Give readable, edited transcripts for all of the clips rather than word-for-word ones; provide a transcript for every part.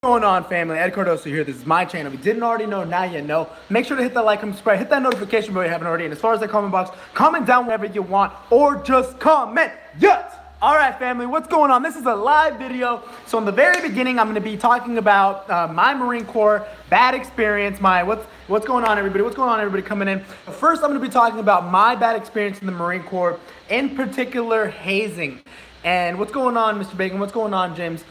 What's going on, family? Ed Cardoso here. This is my channel. If you didn't already know, now you know. Make sure to hit that like and subscribe. Hit that notification bell if you haven't already. And as far as the comment box, comment down whatever you want or just comment yes. All right, family, what's going on? This is a live video. So in the very beginning, I'm going to be talking about my Marine Corps bad experience. What's going on, everybody? What's going on, everybody coming in? First, I'm going to be talking about my bad experience in the Marine Corps, in particular hazing. And what's going on, Mr. Bacon? What's going on, James?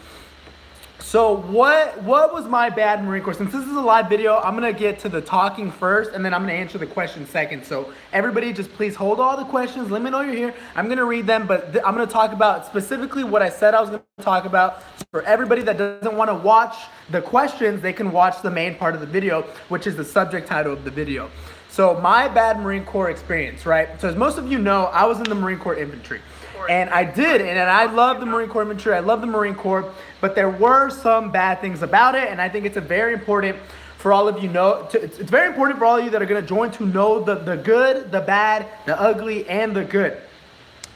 So what was my bad Marine Corps? Since this is a live video, I'm going to get to the talking first, and then I'm going to answer the questions second. So everybody just please hold all the questions. Let me know you're here. I'm going to read them, but I'm going to talk about specifically what I said I was going to talk about. For everybody that doesn't want to watch the questions, they can watch the main part of the video, which is the subject title of the video. So my bad Marine Corps experience, right? So as most of you know, I was in the Marine Corps Infantry. And I love the Marine Corps Infantry, I love the Marine Corps, but there were some bad things about it, and I think it's very important for all of you it's very important for all of you that are going to join to know the good, the bad, the ugly, and the good.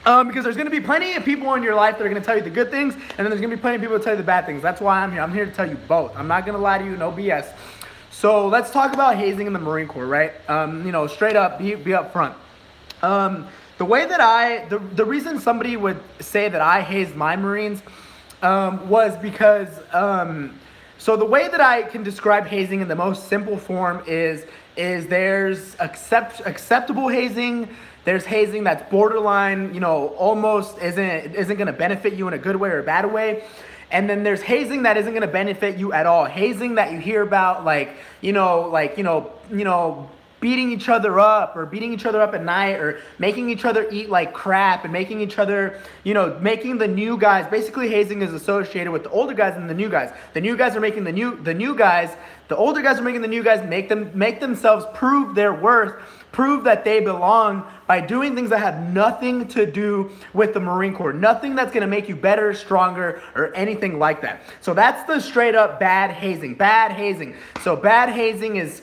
Because there's going to be plenty of people in your life that are going to tell you the good things, and then there's going to be plenty of people that tell you the bad things. That's why I'm here. I'm here to tell you both. I'm not going to lie to you, no BS. So let's talk about hazing in the Marine Corps, right? Straight up, be up front. The way that the reason somebody would say that I hazed my Marines was because, so the way that I can describe hazing in the most simple form is there's acceptable hazing, there's hazing that's borderline, almost isn't going to benefit you in a good way or a bad way. And then there's hazing that isn't going to benefit you at all. Hazing that you hear about, beating each other up or beating each other up at night or making each other eat like crap and making each other, making the new guys. Basically, hazing is associated with the older guys and the new guys. The new guys are making the new guys. The older guys are making the new guys make themselves prove their worth, prove that they belong by doing things that have nothing to do with the Marine Corps. Nothing that's going to make you better, stronger, or anything like that. So that's the straight up bad hazing. Bad hazing. So bad hazing is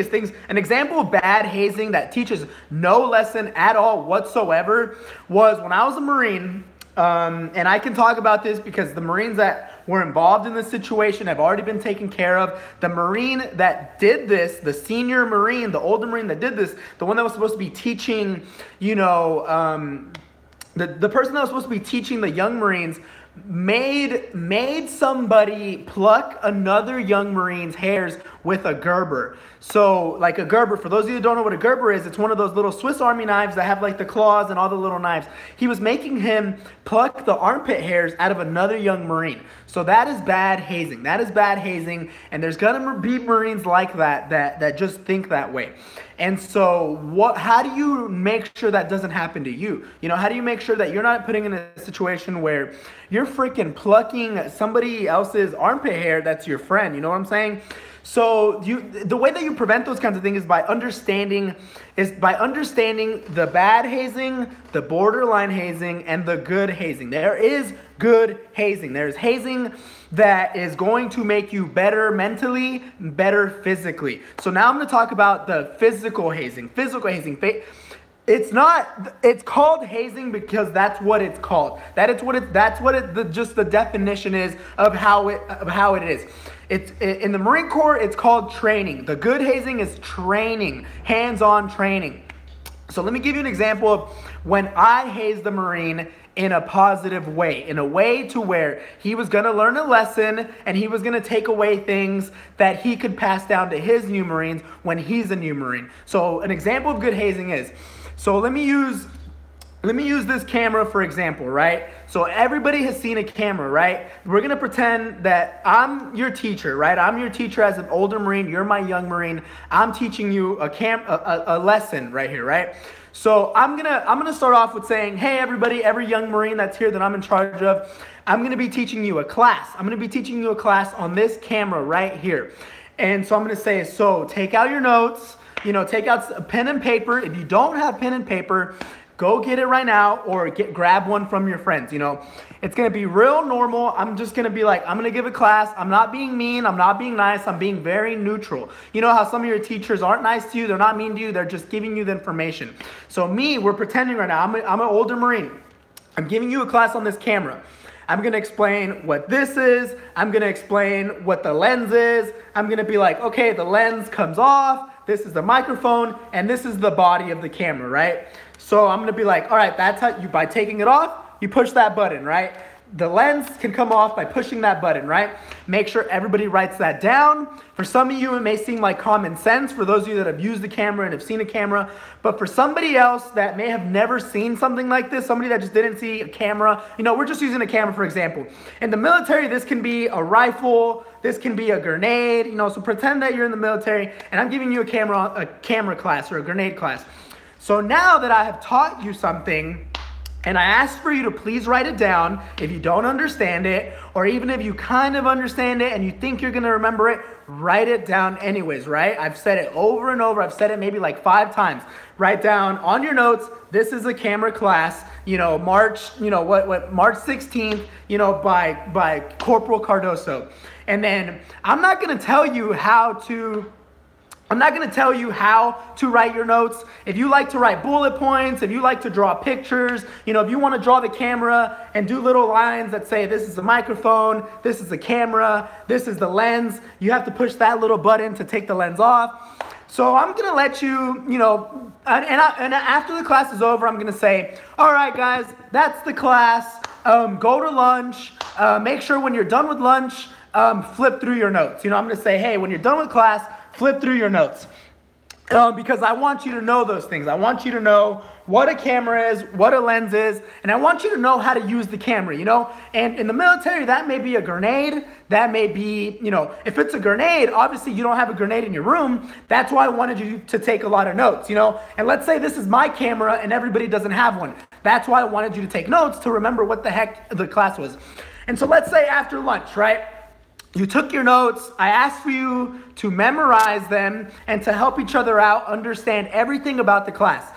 things. An example of bad hazing that teaches no lesson at all whatsoever was when I was a Marine, and I can talk about this because the Marines that were involved in this situation have already been taken care of. The Marine that did this, the senior Marine, the older Marine that did this, the one that was supposed to be teaching, the person that was supposed to be teaching the young Marines made somebody pluck another young Marine's hairs with a Gerber. So like a Gerber, for those of you who don't know what a Gerber is, it's one of those little Swiss Army knives that have like the claws and all the little knives. He was making him pluck the armpit hairs out of another young Marine. So that is bad hazing. That is bad hazing. And there's gonna be Marines like that just think that way. And so how do you make sure that doesn't happen to you? How do you make sure that you're not putting in a situation where you're freaking plucking somebody else's armpit hair that's your friend? You know what I'm saying? So the way that you prevent those kinds of things is by understanding the bad hazing, the borderline hazing, and the good hazing. There is good hazing. There's hazing that is going to make you better mentally, better physically. So now I'm going to talk about the physical hazing. Physical hazing. It's called hazing because that's what it's called. Just the definition is of how it is. In the Marine Corps, it's called training. The good hazing is training, hands-on training. So let me give you an example of when I hazed the Marine in a positive way, in a way to where he was going to learn a lesson and he was going to take away things that he could pass down to his new Marines when he's a new Marine. So an example of good hazing is, so let me use this camera for example, right? So everybody has seen a camera, right? We're going to pretend that I'm your teacher, right? I'm your teacher as an older Marine. You're my young Marine. I'm teaching you a lesson right here, right? So I'm gonna start off with saying, hey, everybody, every young Marine that's here that I'm in charge of, I'm going to be teaching you a class. I'm going to be teaching you a class on this camera right here. And so I'm going to say, so take out your notes, take out a pen and paper. If you don't have pen and paper, go get it right now or grab one from your friends. It's going to be real normal. I'm just going to be like, I'm going to give a class. I'm not being mean. I'm not being nice. I'm being very neutral. You know how some of your teachers aren't nice to you. They're not mean to you. They're just giving you the information. So we're pretending right now. I'm an older Marine. I'm giving you a class on this camera. I'm gonna explain what this is. I'm gonna explain what the lens is. I'm gonna be like, okay, the lens comes off. This is the microphone, and this is the body of the camera, right? So I'm gonna be like, all right, that's how by taking it off, you push that button, right? The lens can come off by pushing that button, right? Make sure everybody writes that down. For some of you, it may seem like common sense for those of you that have used the camera and have seen a camera, but for somebody else that may have never seen something like this, somebody that just didn't see a camera, we're just using a camera for example. In the military, this can be a rifle, this can be a grenade, so pretend that you're in the military and I'm giving you a camera class or a grenade class. So now that I have taught you something, and I ask for you to please write it down if you don't understand it, or even if you kind of understand it and you think you're gonna remember it, write it down anyways, right? I've said it over and over. I've said it maybe like 5 times. Write down on your notes, this is a camera class, March 16th, by Corporal Cardoso. And then I'm not gonna tell you how to write your notes. If you like to write bullet points, if you like to draw pictures, if you want to draw the camera and do little lines that say this is the microphone, this is the camera, this is the lens, you have to push that little button to take the lens off. So I'm going to let you, and after the class is over, I'm going to say, all right, guys, that's the class. Go to lunch. Make sure when you're done with lunch, flip through your notes. I'm going to say, hey, when you're done with class, flip through your notes because I want you to know those things. I want you to know what a camera is, what a lens is, and I want you to know how to use the camera, And in the military, that may be a grenade. That may be, if it's a grenade, obviously you don't have a grenade in your room. That's why I wanted you to take a lot of notes, And let's say this is my camera and everybody doesn't have one. That's why I wanted you to take notes to remember what the heck the class was. And so let's say after lunch, right? You took your notes, I asked for you to memorize them and to help each other out, understand everything about the class.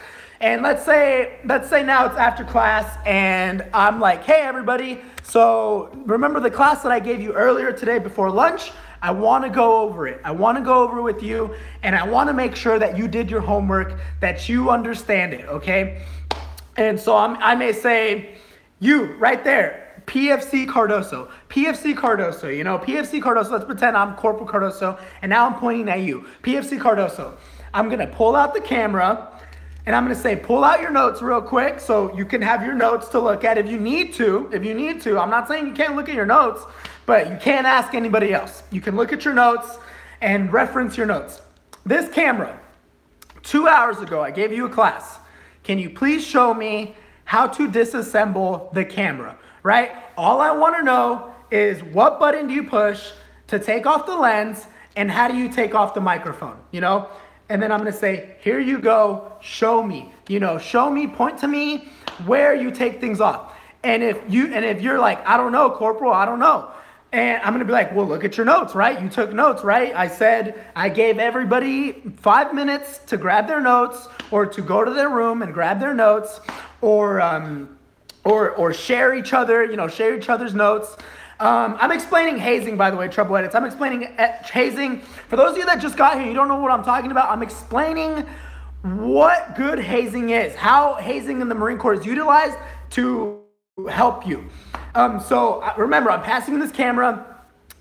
And let's say now it's after class and I'm like, hey everybody, so remember the class that I gave you earlier today before lunch? I want to go over it. I want to go over it with you and I want to make sure that you did your homework, that you understand it, okay? And so I may say, you right there, PFC Cardoso, PFC Cardoso, let's pretend I'm Corporal Cardoso, and now I'm pointing at you, PFC Cardoso. I'm gonna pull out the camera, and I'm gonna say, pull out your notes real quick, so you can have your notes to look at if you need to, I'm not saying you can't look at your notes, but you can't ask anybody else. You can look at your notes and reference your notes. This camera, 2 hours ago, I gave you a class. Can you please show me how to disassemble the camera? Right? All I want to know is what button do you push to take off the lens and how do you take off the microphone, And then I'm going to say, here you go, show me, show me, point to me where you take things off. And if you're like, I don't know, Corporal, I don't know. And I'm going to be like, well, look at your notes, right? You took notes, right? I said I gave everybody 5 minutes to grab their notes or to go to their room and grab their notes or share each other, share each other's notes. I'm explaining hazing, by the way, Trouble Edits. I'm explaining hazing. For those of you that just got here, you don't know what I'm talking about. I'm explaining what good hazing is, how hazing in the Marine Corps is utilized to help you. So remember, I'm passing this camera,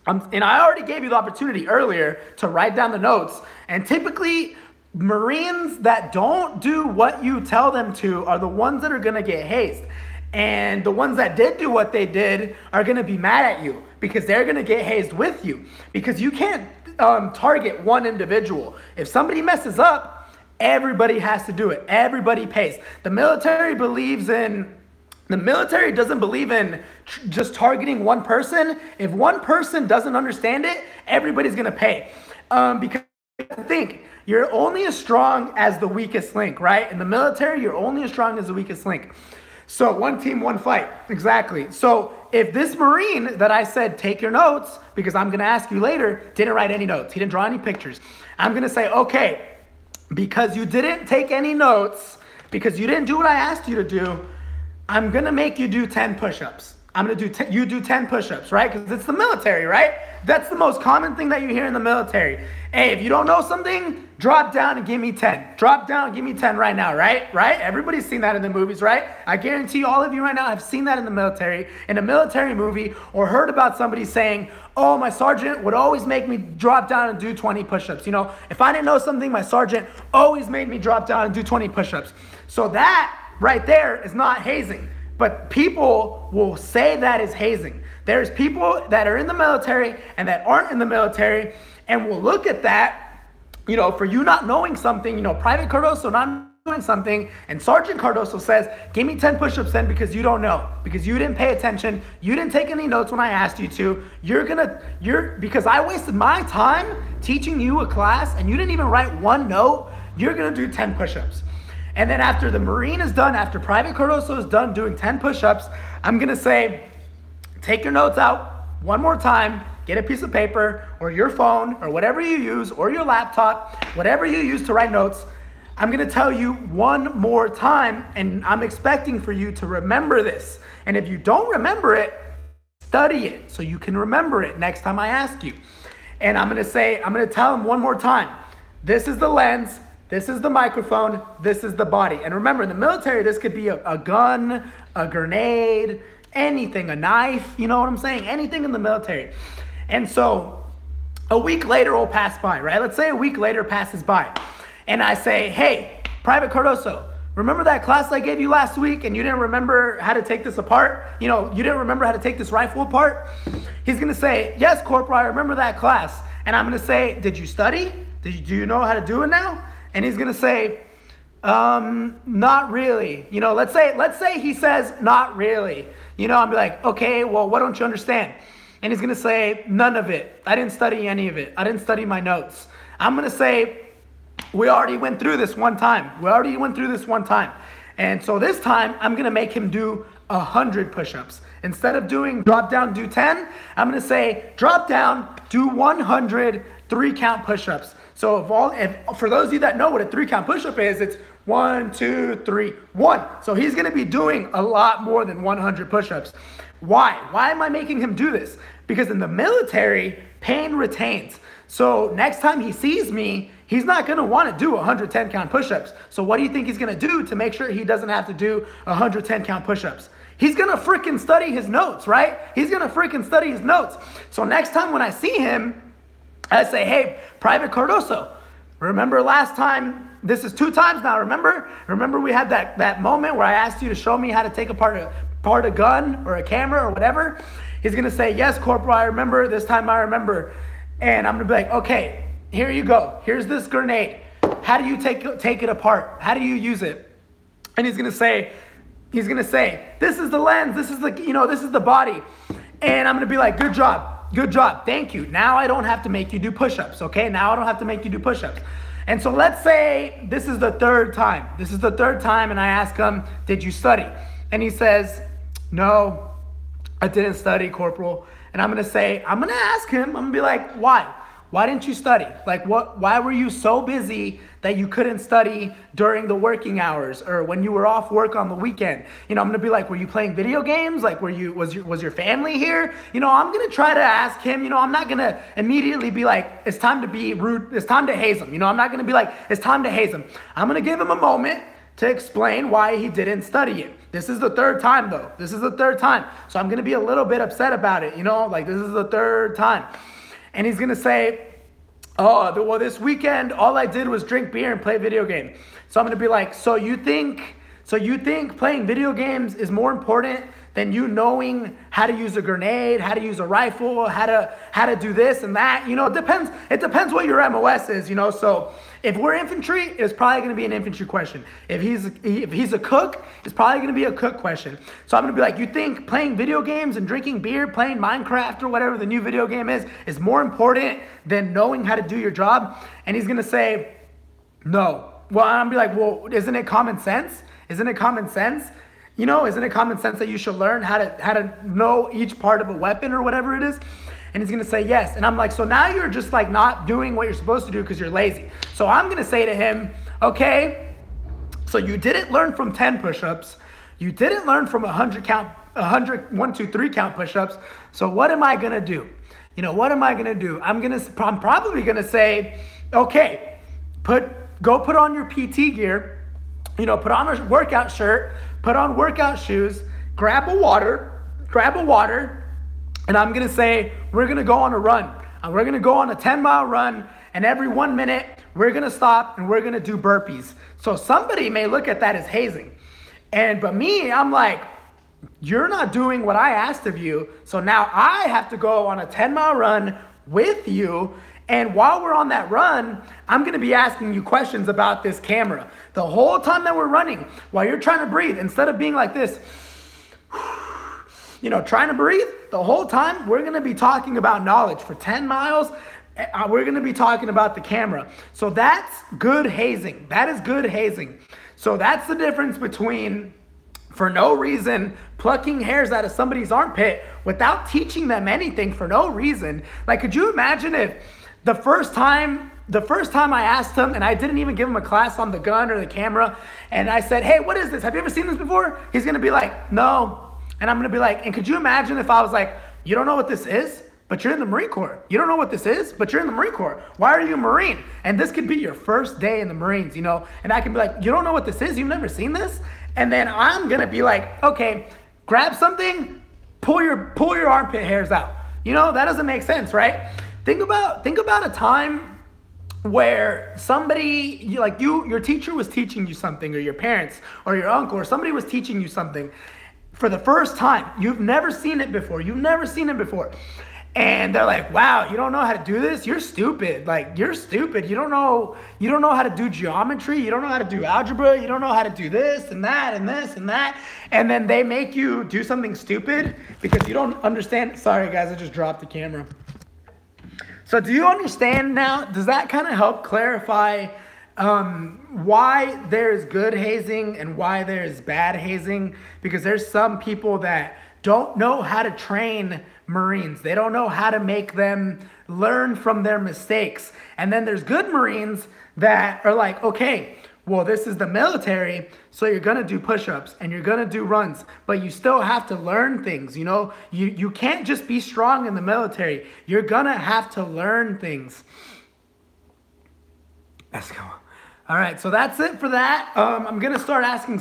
and I already gave you the opportunity earlier to write down the notes. And typically, Marines that don't do what you tell them to are the ones that are going to get hazed. And the ones that did do what they did are going to be mad at you because they're going to get hazed with you because you can't target one individual. If somebody messes up, everybody has to do it. Everybody pays. The military doesn't believe in just targeting one person. If one person doesn't understand it, everybody's going to pay. Because think you're only as strong as the weakest link, right? In the military, you're only as strong as the weakest link. So one team, one fight. Exactly. So if this Marine that I said, take your notes, because I'm going to ask you later, didn't write any notes, he didn't draw any pictures, I'm going to say, okay, because you didn't take any notes, because you didn't do what I asked you to do, I'm going to make you do 10 push-ups. I'm gonna do, you do 10 push-ups, right? Because it's the military, right? That's the most common thing that you hear in the military. Hey, if you don't know something, drop down and give me 10. Drop down and give me 10 right now, right? Right? Everybody's seen that in the movies, right? I guarantee all of you right now have seen that in a military movie, or heard about somebody saying, oh, my sergeant would always make me drop down and do 20 push-ups. You know, if I didn't know something, my sergeant always made me drop down and do 20 push-ups. So that right there is not hazing. But people will say that is hazing. There's people that are in the military and that aren't in the military, and will look at that, you know, for you not knowing something, you know, Private Cardoso not doing something, and Sergeant Cardoso says, give me 10 push-ups then because you don't know, because you didn't pay attention, you didn't take any notes when I asked you to, because I wasted my time teaching you a class and you didn't even write one note, you're gonna do 10 push-ups. And then after the Marine is done, after Private Cardoso is done doing 10 push-ups, I'm gonna say, take your notes out one more time, get a piece of paper or your phone or whatever you use, or your laptop, whatever you use to write notes. I'm gonna tell you one more time, and I'm expecting for you to remember this. And if you don't remember it, study it so you can remember it next time I ask you. And I'm gonna tell them one more time, this is the lens, this is the microphone, this is the body. And remember, in the military, this could be a gun, a grenade, anything, a knife, you know what I'm saying? Anything in the military. And so a week later will pass by, right? Let's say a week later passes by. And I say, hey, Private Cardoso, remember that class I gave you last week and you didn't remember how to take this apart? You know, you didn't remember how to take this rifle apart? He's gonna say, yes, Corporal, I remember that class. And I'm gonna say, did you study? Do you know how to do it now? And he's gonna say, not really. You know, let's say he says, not really. You know, I'm like, okay, well, what don't you understand? And he's gonna say, none of it. I didn't study any of it. I didn't study my notes. I'm gonna say, we already went through this one time. And so this time, I'm gonna make him do 100 push-ups. Instead of doing drop down, do 10, I'm gonna say, drop down, do 100 3-count push-ups. So for those of you that know what a 3-count push-up is, it's 1, 2, 3, 1. So he's gonna be doing a lot more than 100 push-ups. Why? Why am I making him do this? Because in the military, pain retains. So next time he sees me, he's not gonna wanna do 110 count push-ups. So what do you think he's gonna do to make sure he doesn't have to do 110 count push-ups? He's gonna freaking study his notes, right? He's gonna freaking study his notes. So next time when I see him, I say, hey, Private Cardoso, remember last time, this is 2 times now, remember? Remember we had that moment where I asked you to show me how to take apart a gun or a camera or whatever? He's gonna say, yes, Corporal, I remember, this time I remember. And I'm gonna be like, okay, here you go. Here's this grenade. How do you take it apart? How do you use it? And he's gonna say, this is the lens, this is the body. And I'm gonna be like, good job, thank you. Now I don't have to make you do push-ups, okay? Now I don't have to make you do push-ups. And so let's say this is the third time. And I ask him, did you study? And he says, no, I didn't study, Corporal. And I'm gonna ask him, I'm gonna be like, why? Why didn't you study? Like why were you so busy that you couldn't study during the working hours or when you were off work on the weekend? You know, I'm gonna be like, were you playing video games? Like was your family here? You know, I'm gonna try to ask him, you know, I'm not gonna immediately be like, it's time to be rude, it's time to haze him. You know, I'm not gonna be like, it's time to haze him. I'm gonna give him a moment to explain why he didn't study it. This is the third time though. So I'm gonna be a little bit upset about it, you know, like this is the third time. And he's gonna say, oh, well, this weekend, all I did was drink beer and play video games. So I'm gonna be like, so you think playing video games is more important than you knowing how to use a grenade, how to use a rifle, how to do this and that? You know, it depends what your MOS is, you know. So if we're infantry, it's probably gonna be an infantry question. If he's a cook, it's probably gonna be a cook question. So I'm gonna be like, you think playing video games and drinking beer, playing Minecraft or whatever the new video game is more important than knowing how to do your job? And he's gonna say, no. Well, I'm gonna be like, well, isn't it common sense? You know, isn't it common sense that you should learn how to know each part of a weapon or whatever it is? And he's gonna say yes. And I'm like, so now you're just like not doing what you're supposed to do because you're lazy. So I'm gonna say to him, okay, so you didn't learn from 10 push-ups, you didn't learn from 100 count 100, 1, 2, 3 count push-ups. So what am I gonna do? You know, what am I gonna do? I'm probably gonna say, okay, go put on your PT gear, you know, put on a workout shirt, put on workout shoes, grab a water, and I'm gonna say, we're gonna go on a run. And we're gonna go on a 10-mile run, and every 1 minute, we're gonna stop and we're gonna do burpees. So somebody may look at that as hazing. But me, I'm like, you're not doing what I asked of you. So now I have to go on a 10-mile run with you. And while we're on that run, I'm going to be asking you questions about this camera. The whole time that we're running, while you're trying to breathe, instead of being like this, you know, trying to breathe, the whole time we're going to be talking about knowledge. For 10 miles, we're going to be talking about the camera. So that's good hazing. That is good hazing. So that's the difference between, for no reason, plucking hairs out of somebody's armpit without teaching them anything for no reason. Like, could you imagine if the first time I asked him, and I didn't even give him a class on the gun or the camera, and I said, hey, what is this? Have you ever seen this before? He's gonna be like, no. And I'm gonna be like, and could you imagine if I was like, you don't know what this is? But you're in the Marine Corps. You don't know what this is, but you're in the Marine Corps. Why are you a Marine? And this could be your first day in the Marines, you know? And I can be like, you don't know what this is? You've never seen this? And then I'm gonna be like, okay, grab something, pull your armpit hairs out. You know, that doesn't make sense, right? Think about a time where somebody, your teacher was teaching you something, or your parents, or your uncle, or somebody was teaching you something for the first time. You've never seen it before. And they're like, wow, you don't know how to do this? You're stupid. Like, you're stupid. You don't know how to do geometry. You don't know how to do algebra. You don't know how to do this and that and this and that. And then they make you do something stupid because you don't understand. Sorry, guys, I just dropped the camera. So do you understand now? Does that kind of help clarify why there's good hazing and why there's bad hazing? Because there's some people that don't know how to train Marines. They don't know how to make them learn from their mistakes. And then there's good Marines that are like, okay, well, this is the military, so you're gonna do push-ups and you're gonna do runs, but you still have to learn things, you know? You can't just be strong in the military. You're gonna have to learn things. Let's go. All right, so that's it for that. I'm gonna start answering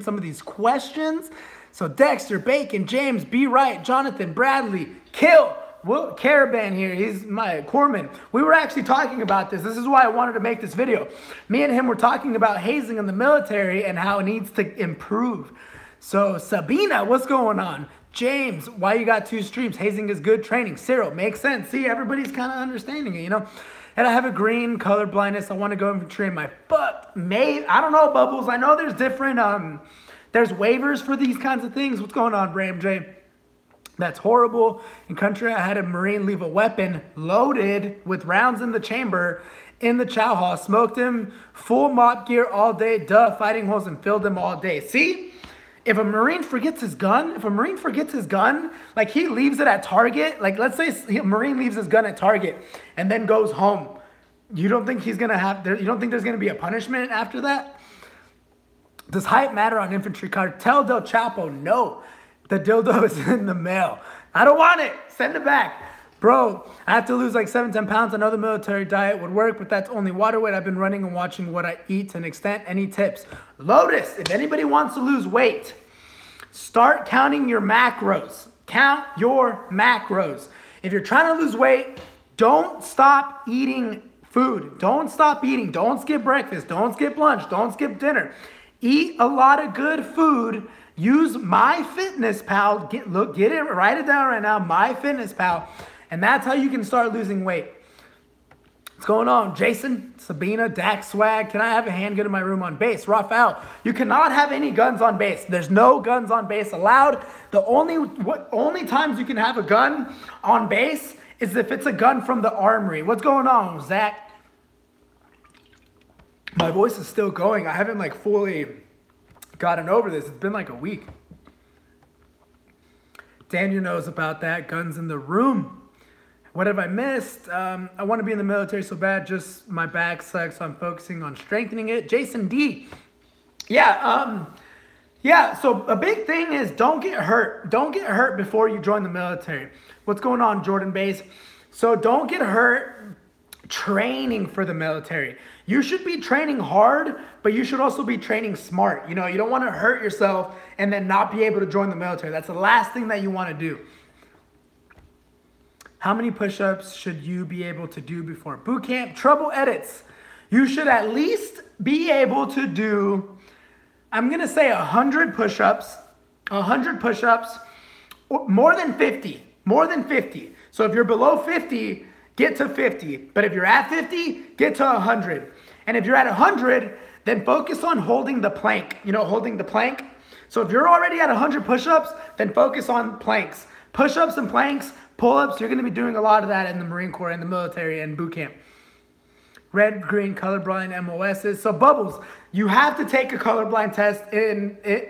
some of these questions. So Dexter, Bacon, James, Be Right, Jonathan, Bradley, Kill, Will, Caravan here, he's my corpsman. We were actually talking about this. This is why I wanted to make this video. Me and him were talking about hazing in the military and how it needs to improve. So Sabina, what's going on? James, why you got 2 streams? Hazing is good training. Cyril, makes sense. See, everybody's kind of understanding it, you know? And I have a green color blindness. I want to go infantry in my foot. I don't know, Bubbles. I know there's different, there's waivers for these kinds of things. What's going on, Bram J? That's horrible. In country, I had a Marine leave a weapon loaded with rounds in the chamber in the chow hall. Smoked him, full mop gear all day, fighting holes, and filled him all day. See? If a Marine forgets his gun, like he leaves it at target, like let's say a Marine leaves his gun at target and then goes home, you don't think there's gonna be a punishment after that? Does height matter on infantry? Cartel del Chapo, no. The dildo is in the mail. I don't want it. Send it back. Bro, I have to lose like 7-10 pounds. I know the military diet would work, but that's only water weight. I've been running and watching what I eat to an extent. Any tips? Lotus, if anybody wants to lose weight, start counting your macros. Count your macros. If you're trying to lose weight, don't stop eating food. Don't stop eating. Don't skip breakfast. Don't skip lunch. Don't skip dinner. Eat a lot of good food. Use MyFitnessPal. Get it, write it down right now. MyFitnessPal. And that's how you can start losing weight. What's going on? Jason, Sabina, Dax Swag. Can I have a handgun in my room on base? Rafael, you cannot have any guns on base. There's no guns on base allowed. The only times you can have a gun on base is if it's a gun from the armory. What's going on, Zach? My voice is still going. I haven't like fully gotten over this. It's been like a week. Daniel knows about that. Guns in the room. What have I missed? I want to be in the military so bad. Just my back sucks, so I'm focusing on strengthening it. Jason D. Yeah, Yeah, so a big thing is don't get hurt. Don't get hurt before you join the military. What's going on, Jordan Base? So don't get hurt training for the military. You should be training hard, but you should also be training smart. You know, you don't want to hurt yourself and then not be able to join the military. That's the last thing that you want to do. How many push-ups should you be able to do before boot camp? Trouble edits. You should at least be able to do, I'm going to say 100 push-ups, 100 push-ups, more than 50, more than 50. So if you're below 50, get to 50. But if you're at 50, get to 100. And if you're at 100, then focus on holding the plank, you know, holding the plank. So if you're already at 100 push-ups, then focus on planks. Push-ups and planks, pull-ups, you're going to be doing a lot of that in the Marine Corps, in the military, and boot camp. Red, green, colorblind, MOSs. So Bubbles, you have to take a colorblind test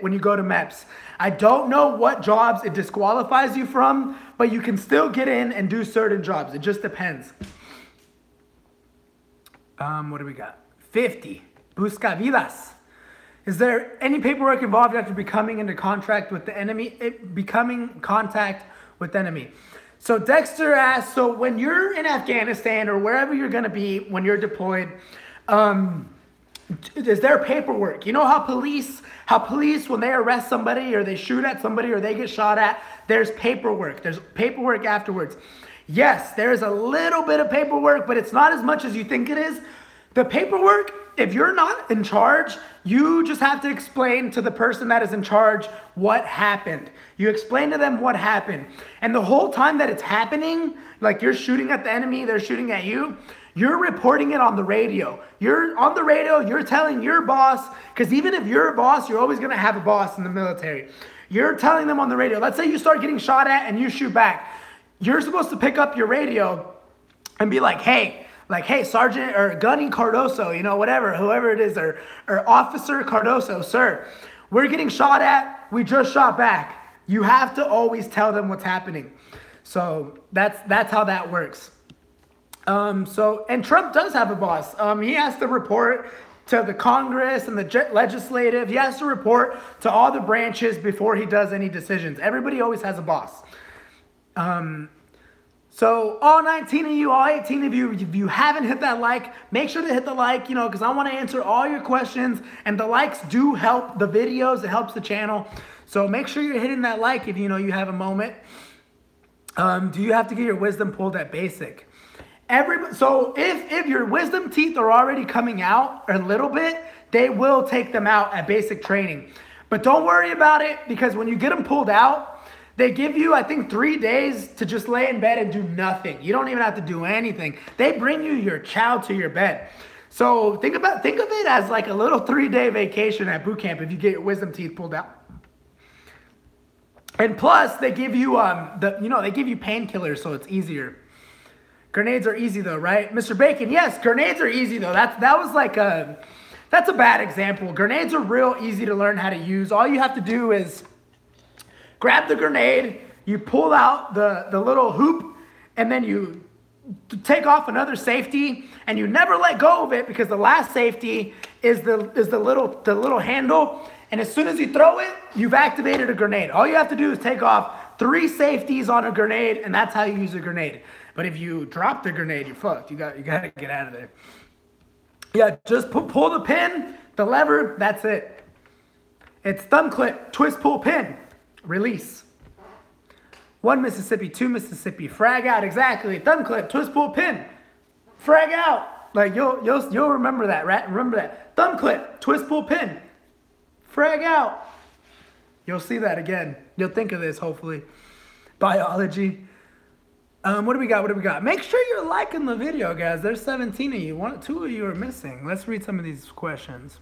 when you go to MEPS. I don't know what jobs it disqualifies you from, but you can still get in and do certain jobs. It just depends. What do we got? 50. Busca vidas. Is there any paperwork involved after becoming into contact with the enemy? So Dexter asks, so when you're in Afghanistan or wherever you're going to be when you're deployed, is there paperwork? You know how police, when they arrest somebody or they shoot at somebody or they get shot at, there's paperwork. There's paperwork afterwards. Yes, there's a little bit of paperwork, but it's not as much as you think it is. The paperwork, if you're not in charge, you just have to explain to the person that is in charge what happened. You explain to them what happened. And the whole time that it's happening, like you're shooting at the enemy, they're shooting at you, you're reporting it on the radio. You're on the radio, you're telling your boss, because even if you're a boss, you're always going to have a boss in the military. You're telling them on the radio. Let's say you start getting shot at and you shoot back. You're supposed to pick up your radio and be like, hey, Sergeant or Gunny Cardoso, you know, whatever, whoever it is, or Officer Cardoso, sir, we're getting shot at. We just shot back. You have to always tell them what's happening. So that's how that works. And Trump does have a boss. He has to report to the Congress and the legislative. He has to report to all the branches before he does any decisions. Everybody always has a boss. So all 19 of you, all 18 of you, if you haven't hit that like, make sure to hit the like, you know, because I want to answer all your questions. And the likes do help the videos. It helps the channel. So make sure you're hitting that like if you know you have a moment. Do you have to get your wisdom pulled at basic? So if your wisdom teeth are already coming out a little bit, they will take them out at basic training. But don't worry about it, because when you get them pulled out, they give you, I think, 3 days to just lay in bed and do nothing. You don't even have to do anything. They bring you your chow to your bed. So think of it as like a little 3-day vacation at boot camp if you get your wisdom teeth pulled out. And plus, they give you they give you painkillers, so it's easier. Grenades are easy though, right? Mr. Bacon, yes, grenades are easy though. That's a bad example. Grenades are real easy to learn how to use. All you have to do is grab the grenade, you pull out the little hoop, and then you take off another safety, and you never let go of it, because the last safety is the little handle, and as soon as you throw it, you've activated a grenade. All you have to do is take off 3 safeties on a grenade, and that's how you use a grenade. But if you drop the grenade, you're fucked. You got to get out of there. Yeah, just pull the pin, the lever, that's it. It's thumb clip, twist, pull, pin. Release. 1 Mississippi, 2 Mississippi, frag out, exactly. Thumb clip, twist, pull, pin. Frag out. Like you'll remember that, right? Remember that. Thumb clip, twist, pull, pin. Frag out. You'll see that again. You'll think of this, hopefully. Biology. What do we got? Make sure you're liking the video, guys. There's 17 of you. 2 of you are missing. Let's read some of these questions.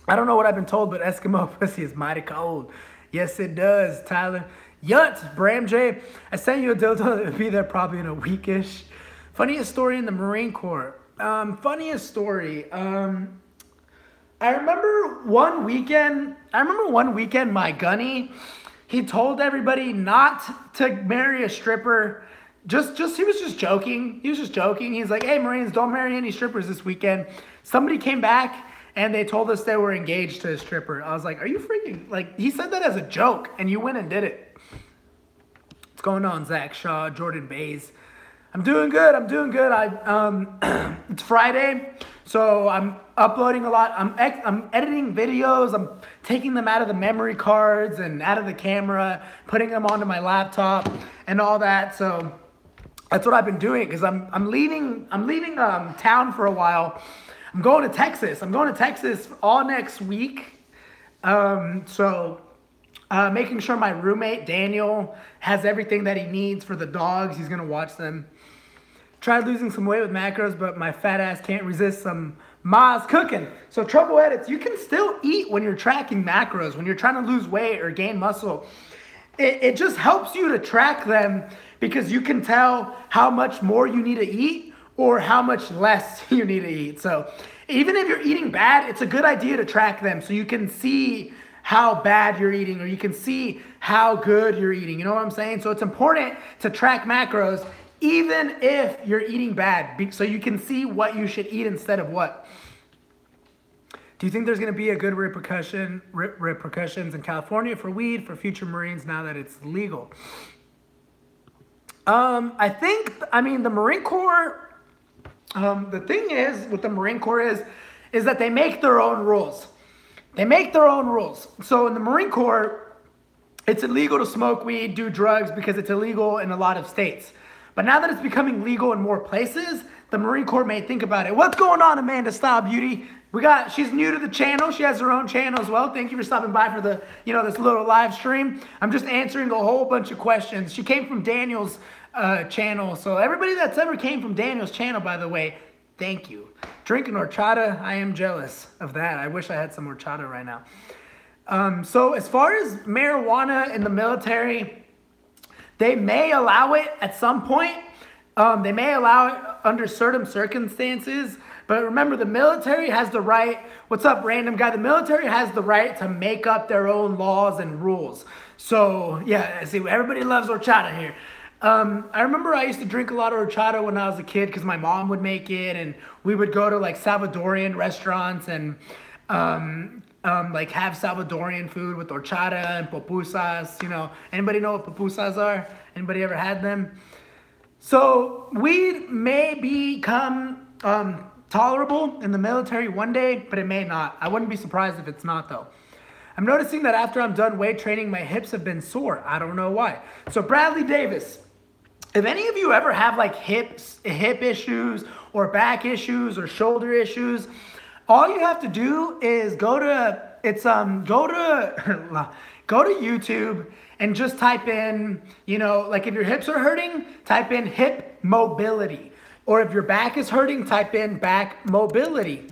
I don't know what I've been told, but Eskimo pussy is mighty cold. Yes, it does, Tyler. Yut, Bram J. I sent you a dildo. It'll be there probably in a weekish. Funniest story in the Marine Corps. Funniest story. I remember one weekend, my gunny, he told everybody not to marry a stripper. He was just joking. He was just joking. He's like, hey, Marines, don't marry any strippers this weekend. Somebody came back and they told us they were engaged to a stripper. I was like, are you freaking, like, he said that as a joke, and you went and did it. What's going on, Zach Shaw, Jordan Bays? I'm doing good. It's Friday, so I'm uploading a lot. I'm editing videos. I'm taking them out of the memory cards and out of the camera, putting them onto my laptop and all that. So that's what I've been doing, because I'm leaving town for a while. I'm going to Texas. All next week. Making sure my roommate Daniel has everything that he needs for the dogs. He's gonna watch them. Tried losing some weight with macros, but my fat ass can't resist some Ma's cooking. So Trouble Edits, you can still eat when you're tracking macros, when you're trying to lose weight or gain muscle. It just helps you to track them, because you can tell how much more you need to eat or how much less you need to eat. So even if you're eating bad, it's a good idea to track them so you can see how bad you're eating, or you can see how good you're eating. You know what I'm saying? So it's important to track macros even if you're eating bad, so you can see what you should eat instead of what. Do you think there's going to be a good repercussions in California for weed for future Marines now that it's legal? The Marine Corps, the thing is with the Marine Corps is that they make their own rules. So in the Marine Corps, it's illegal to smoke weed, do drugs, because it's illegal in a lot of states. But now that it's becoming legal in more places, the Marine Corps may think about it. What's going on, Amanda Style Beauty? She's new to the channel. She has her own channel as well. Thank you for stopping by for the, this little live stream. I'm just answering a whole bunch of questions. She came from Daniel's channel. So everybody that's ever came from Daniel's channel, by the way, thank you. Drinking horchata, I am jealous of that. I wish I had some horchata right now. So as far as marijuana in the military, they may allow it at some point. They may allow it under certain circumstances. But remember, the military has the right, what's up, random guy? The military has the right to make up their own laws and rules. So yeah, see, everybody loves horchata here. I remember I used to drink a lot of horchata when I was a kid, because my mom would make it, and we would go to like Salvadorian restaurants and like have Salvadorian food with horchata and pupusas. Anybody know what pupusas are? Anybody ever had them? So weed may become tolerable in the military one day, but it may not. I wouldn't be surprised if it's not, though. I'm noticing that after I'm done weight training, my hips have been sore. I don't know why. So Bradley Davis, if any of you ever have like hip issues or back issues or shoulder issues, all you have to do is go to YouTube and just type in, like if your hips are hurting, type in hip mobility. Or if your back is hurting, type in back mobility.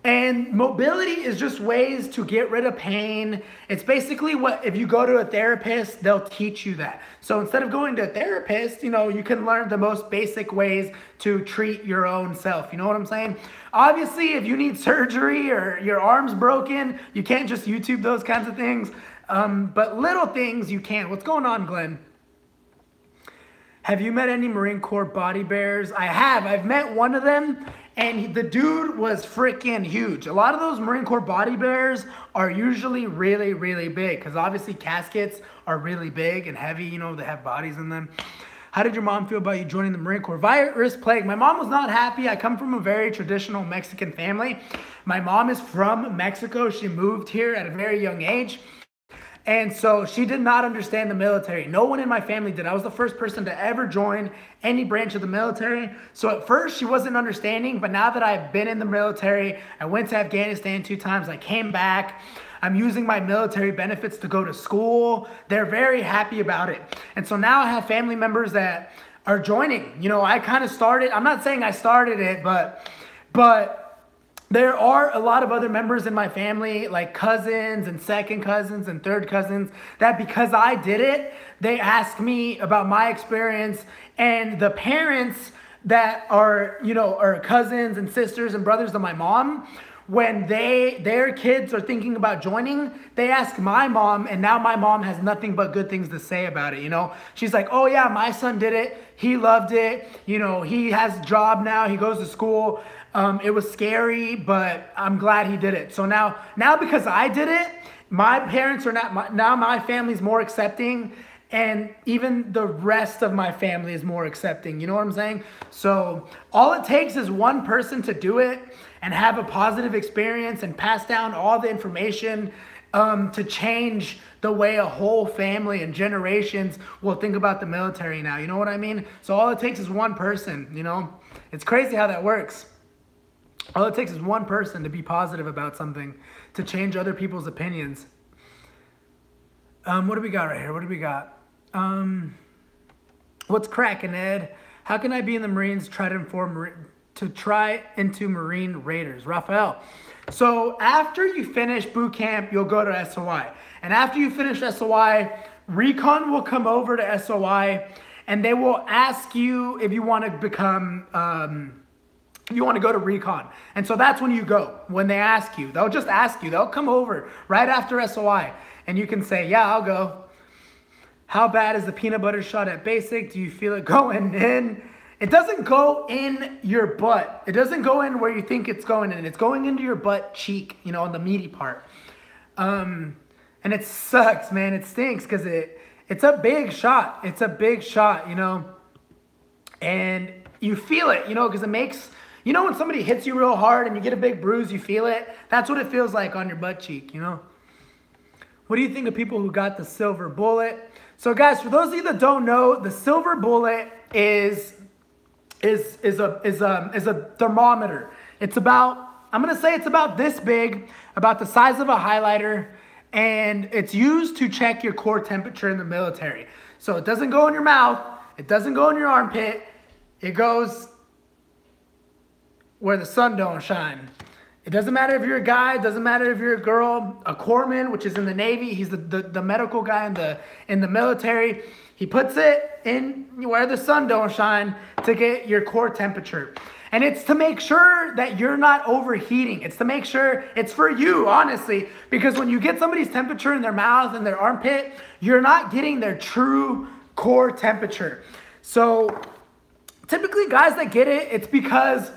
And mobility is just ways to get rid of pain. It's basically if you go to a therapist, they'll teach you that. So instead of going to a therapist, you can learn the most basic ways to treat your own self. You know what I'm saying? Obviously, if you need surgery or your arm's broken, you can't just YouTube those kinds of things. But little things you can. What's going on, Glenn? Have you met any Marine Corps body bears? I have. I've met one of them, and the dude was freaking huge. A lot of those Marine Corps body bears are usually really, really big, because obviously caskets are really big and heavy. They have bodies in them. How did your mom feel about you joining the Marine Corps? Virus plague. My mom was not happy. I come from a very traditional Mexican family. My mom is from Mexico. She moved here at a very young age. And so she did not understand the military. No one in my family did. I was the first person to ever join any branch of the military. So at first she wasn't understanding, but now that I've been in the military, I went to Afghanistan 2 times, I came back, I'm using my military benefits to go to school. They're very happy about it. And so now I have family members that are joining. I kind of started, I'm not saying I started it, but there are a lot of other members in my family, like cousins and second cousins and third cousins, that because I did it, they ask me about my experience. And the parents that are, are cousins and sisters and brothers of my mom when their kids are thinking about joining, they ask my mom, and now my mom has nothing but good things to say about it, you know? She's like, oh yeah, my son did it. He loved it. You know, he has a job now. He goes to school. It was scary, but I'm glad he did it. So now because I did it, my parents are now my family's more accepting, and even the rest of my family is more accepting. You know what I'm saying? So all it takes is one person to do it and have a positive experience and pass down all the information to change the way a whole family and generations will think about the military now. You know what I mean? So all it takes is one person, you know? It's crazy how that works. All it takes is one person to be positive about something, to change other people's opinions. What do we got right here? What do we got? What's cracking, Ed? How can I be in the Marines, try into Marine Raiders? Raphael. So after you finish boot camp, you'll go to SOI. And after you finish SOI, Recon will come over to SOI, and they will ask you if you want to become... if you want to go to Recon. And so that's when you go. When they ask you, they'll just ask you. They'll come over right after SOI. And you can say, yeah, I'll go. How bad is the peanut butter shot at basic? Do you feel it going in? It doesn't go in your butt. It doesn't go in where you think it's going in. It's going into your butt cheek, you know, on the meaty part. And it sucks, man. It stinks because it's a big shot. It's a big shot, you know. And you feel it, you know, because it makes... You know when somebody hits you real hard and you get a big bruise, you feel it? That's what it feels like on your butt cheek, you know? What do you think of people who got the silver bullet? So guys, for those of you that don't know, the silver bullet is a thermometer. It's about, I'm going to say it's about this big, about the size of a highlighter, and it's used to check your core temperature in the military. So it doesn't go in your mouth. It doesn't go in your armpit. It goes where the sun don't shine. It doesn't matter if you're a guy, it doesn't matter if you're a girl, a corpsman, which is in the Navy, he's the medical guy in the military. He puts it in where the sun don't shine to get your core temperature. And it's to make sure that you're not overheating. It's to make sure it's for you, honestly, because when you get somebody's temperature in their mouth and their armpit, you're not getting their true core temperature. So typically guys that get it, it's because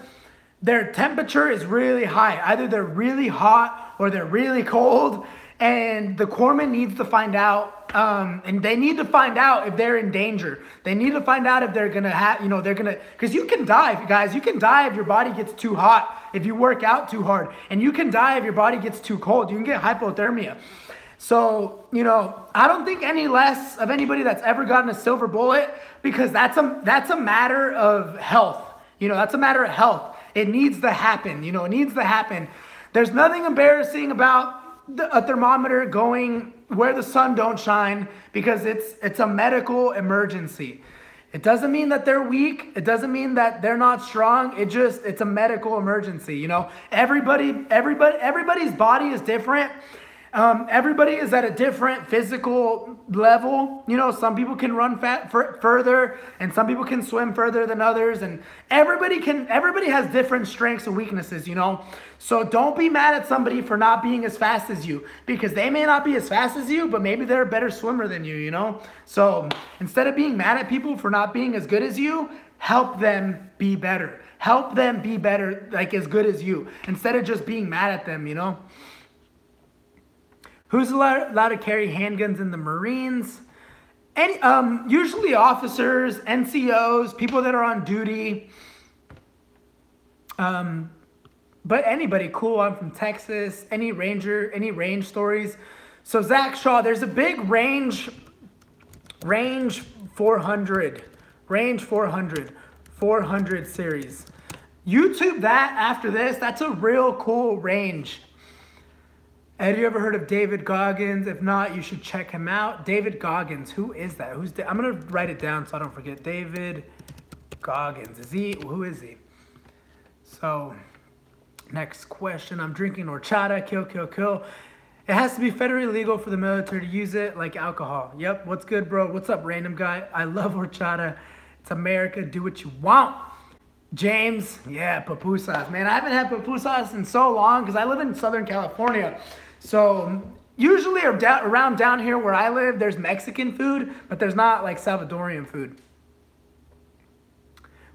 their temperature is really high. Either they're really hot or they're really cold, and the corpsman needs to find out, and they need to find out if they're in danger. They need to find out if they're gonna have, you know, because you can die, guys. You can die if your body gets too hot, if you work out too hard, and you can die if your body gets too cold. You can get hypothermia. So, you know, I don't think any less of anybody that's ever gotten a silver bullet, because that's a matter of health. You know, that's a matter of health. It needs to happen, you know, it needs to happen. There's nothing embarrassing about a thermometer going where the sun don't shine, because it's a medical emergency. It doesn't mean that they're weak. It doesn't mean that they're not strong. It's a medical emergency, you know. Everybody's body is different. Everybody is at a different physical level. You know, some people can run further, and some people can swim further than others, and everybody has different strengths and weaknesses, you know. So don't be mad at somebody for not being as fast as you, because they may not be as fast as you, but maybe they're a better swimmer than you, you know. So instead of being mad at people for not being as good as you, help them be better. Help them be better, like as good as you, instead of just being mad at them, you know. Who's allowed to carry handguns in the Marines? Usually officers, NCOs, people that are on duty. But anybody cool. I'm from Texas. Any ranger, any range stories? So Zach Shaw, there's a big range 400 series. YouTube that after this. That's a real cool range. Have you ever heard of David Goggins? If not, you should check him out. David Goggins, who is that? I'm gonna write it down so I don't forget. David Goggins, who is he? So, next question. I'm drinking horchata, kill, kill, kill. It has to be federally legal for the military to use it, like alcohol. Yep, what's good, bro? What's up, random guy? I love horchata. It's America, do what you want. James, yeah, pupusas. Man, I haven't had pupusas in so long because I live in Southern California. So usually around down here where I live, there's Mexican food, but there's not like Salvadorian food.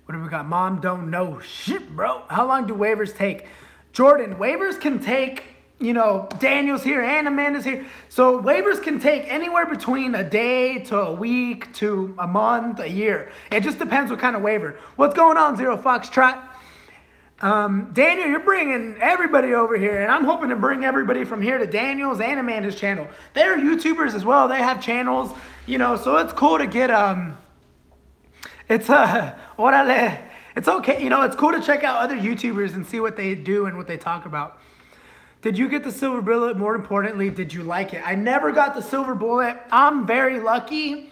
What do we got? Mom don't know shit, bro. How long do waivers take? Jordan, waivers can take, you know, Daniel's here and Amanda's here. So waivers can take anywhere between a day to a week to a month, a year. It just depends what kind of waiver. What's going on, Zero Foxtrot? Daniel, you're bringing everybody over here, and I'm hoping to bring everybody from here to Daniel's and Amanda's channel. They're YouTubers as well. They have channels, you know, so it's cool to get, orale. It's okay, you know, it's cool to check out other YouTubers and see what they do and what they talk about. Did you get the silver bullet? More importantly, did you like it? I never got the silver bullet. I'm very lucky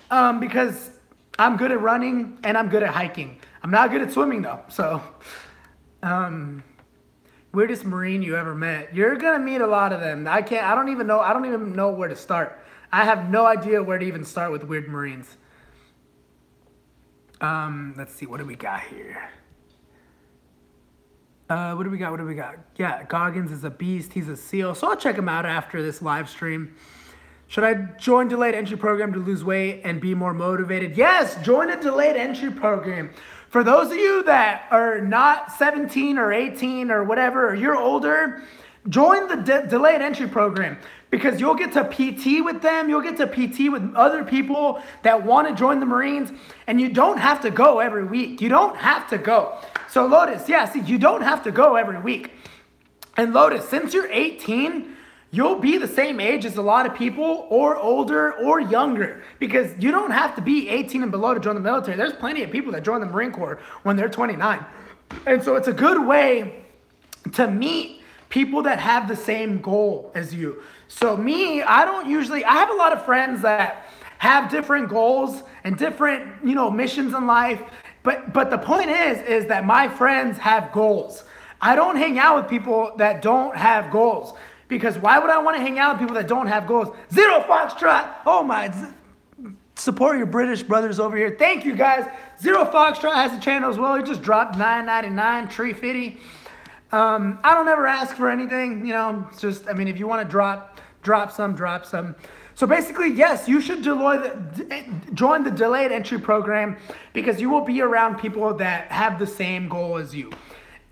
because I'm good at running and I'm good at hiking. I'm not good at swimming though, so. Weirdest Marine you ever met? You're gonna meet a lot of them. I don't even know where to start. I have no idea where to even start with weird Marines. Let's see, what do we got here? What do we got? Yeah, Goggins is a beast. He's a SEAL. So I'll check him out after this live stream. Should I join delayed entry program to lose weight and be more motivated? Yes, join a delayed entry program. For those of you that are not 17 or 18 or whatever, or you're older, join the delayed entry program because you'll get to PT with them. You'll get to PT with other people that want to join the Marines, and you don't have to go every week. You don't have to go. So Lotus, yeah, see, you don't have to go every week. And Lotus, since you're 18, you'll be the same age as a lot of people, or older or younger, because you don't have to be 18 and below to join the military. There's plenty of people that join the Marine Corps when they're 29. And so it's a good way to meet people that have the same goal as you. So me, I have a lot of friends that have different goals and different, you know, missions in life. But the point is that my friends have goals. I don't hang out with people that don't have goals. Because why would I want to hang out with people that don't have goals? Zero Foxtrot. Oh my, support your British brothers over here. Thank you guys. Zero Foxtrot has a channel as well. He just dropped $9.99, tree fitty. I don't ever ask for anything, you know. It's just, I mean, if you want to drop some. So basically, yes, you should join the delayed entry program because you will be around people that have the same goal as you.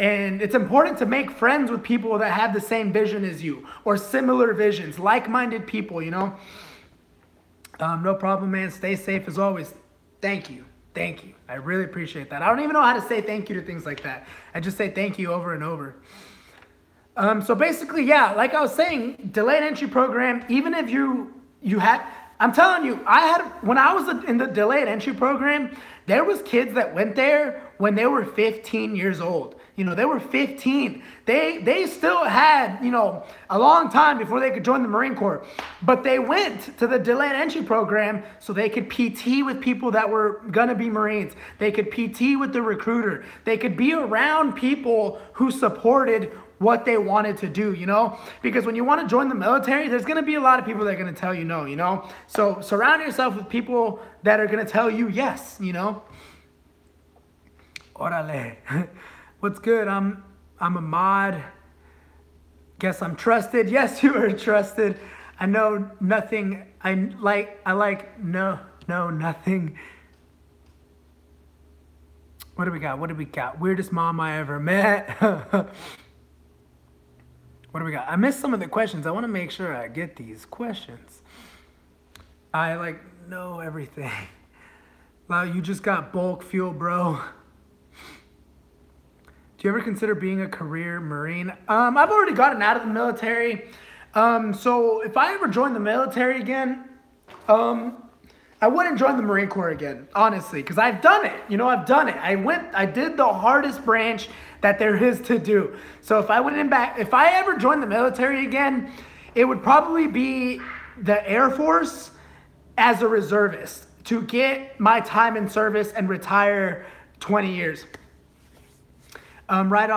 And it's important to make friends with people that have the same vision as you or similar visions, like-minded people, you know. No problem, man. Stay safe as always. Thank you. Thank you. I really appreciate that. I don't even know how to say thank you to things like that. I just say thank you over and over. So basically, yeah, like I was saying, delayed entry program, even if you had, I'm telling you, when I was in the delayed entry program, there was kids that went there when they were 15 years old. You know, they were 15. They still had, you know, a long time before they could join the Marine Corps. But they went to the delayed entry program so they could PT with people that were going to be Marines. They could PT with the recruiter. They could be around people who supported what they wanted to do, you know? Because when you want to join the military, there's going to be a lot of people that are going to tell you no, you know? So surround yourself with people that are going to tell you yes, you know? Orale. What's good? I'm a mod. Guess I'm trusted. Yes, you are trusted. I know nothing. I like nothing. What do we got? Weirdest mom I ever met. What do we got? I missed some of the questions. I want to make sure I get these questions. I know everything. Wow, you just got bulk fuel, bro. Do you ever consider being a career Marine? I've already gotten out of the military. So if I ever join the military again, I wouldn't join the Marine Corps again, honestly, because I've done it. You know, I've done it. I did the hardest branch that there is to do. So if I ever joined the military again, it would probably be the Air Force as a reservist to get my time in service and retire 20 years. Right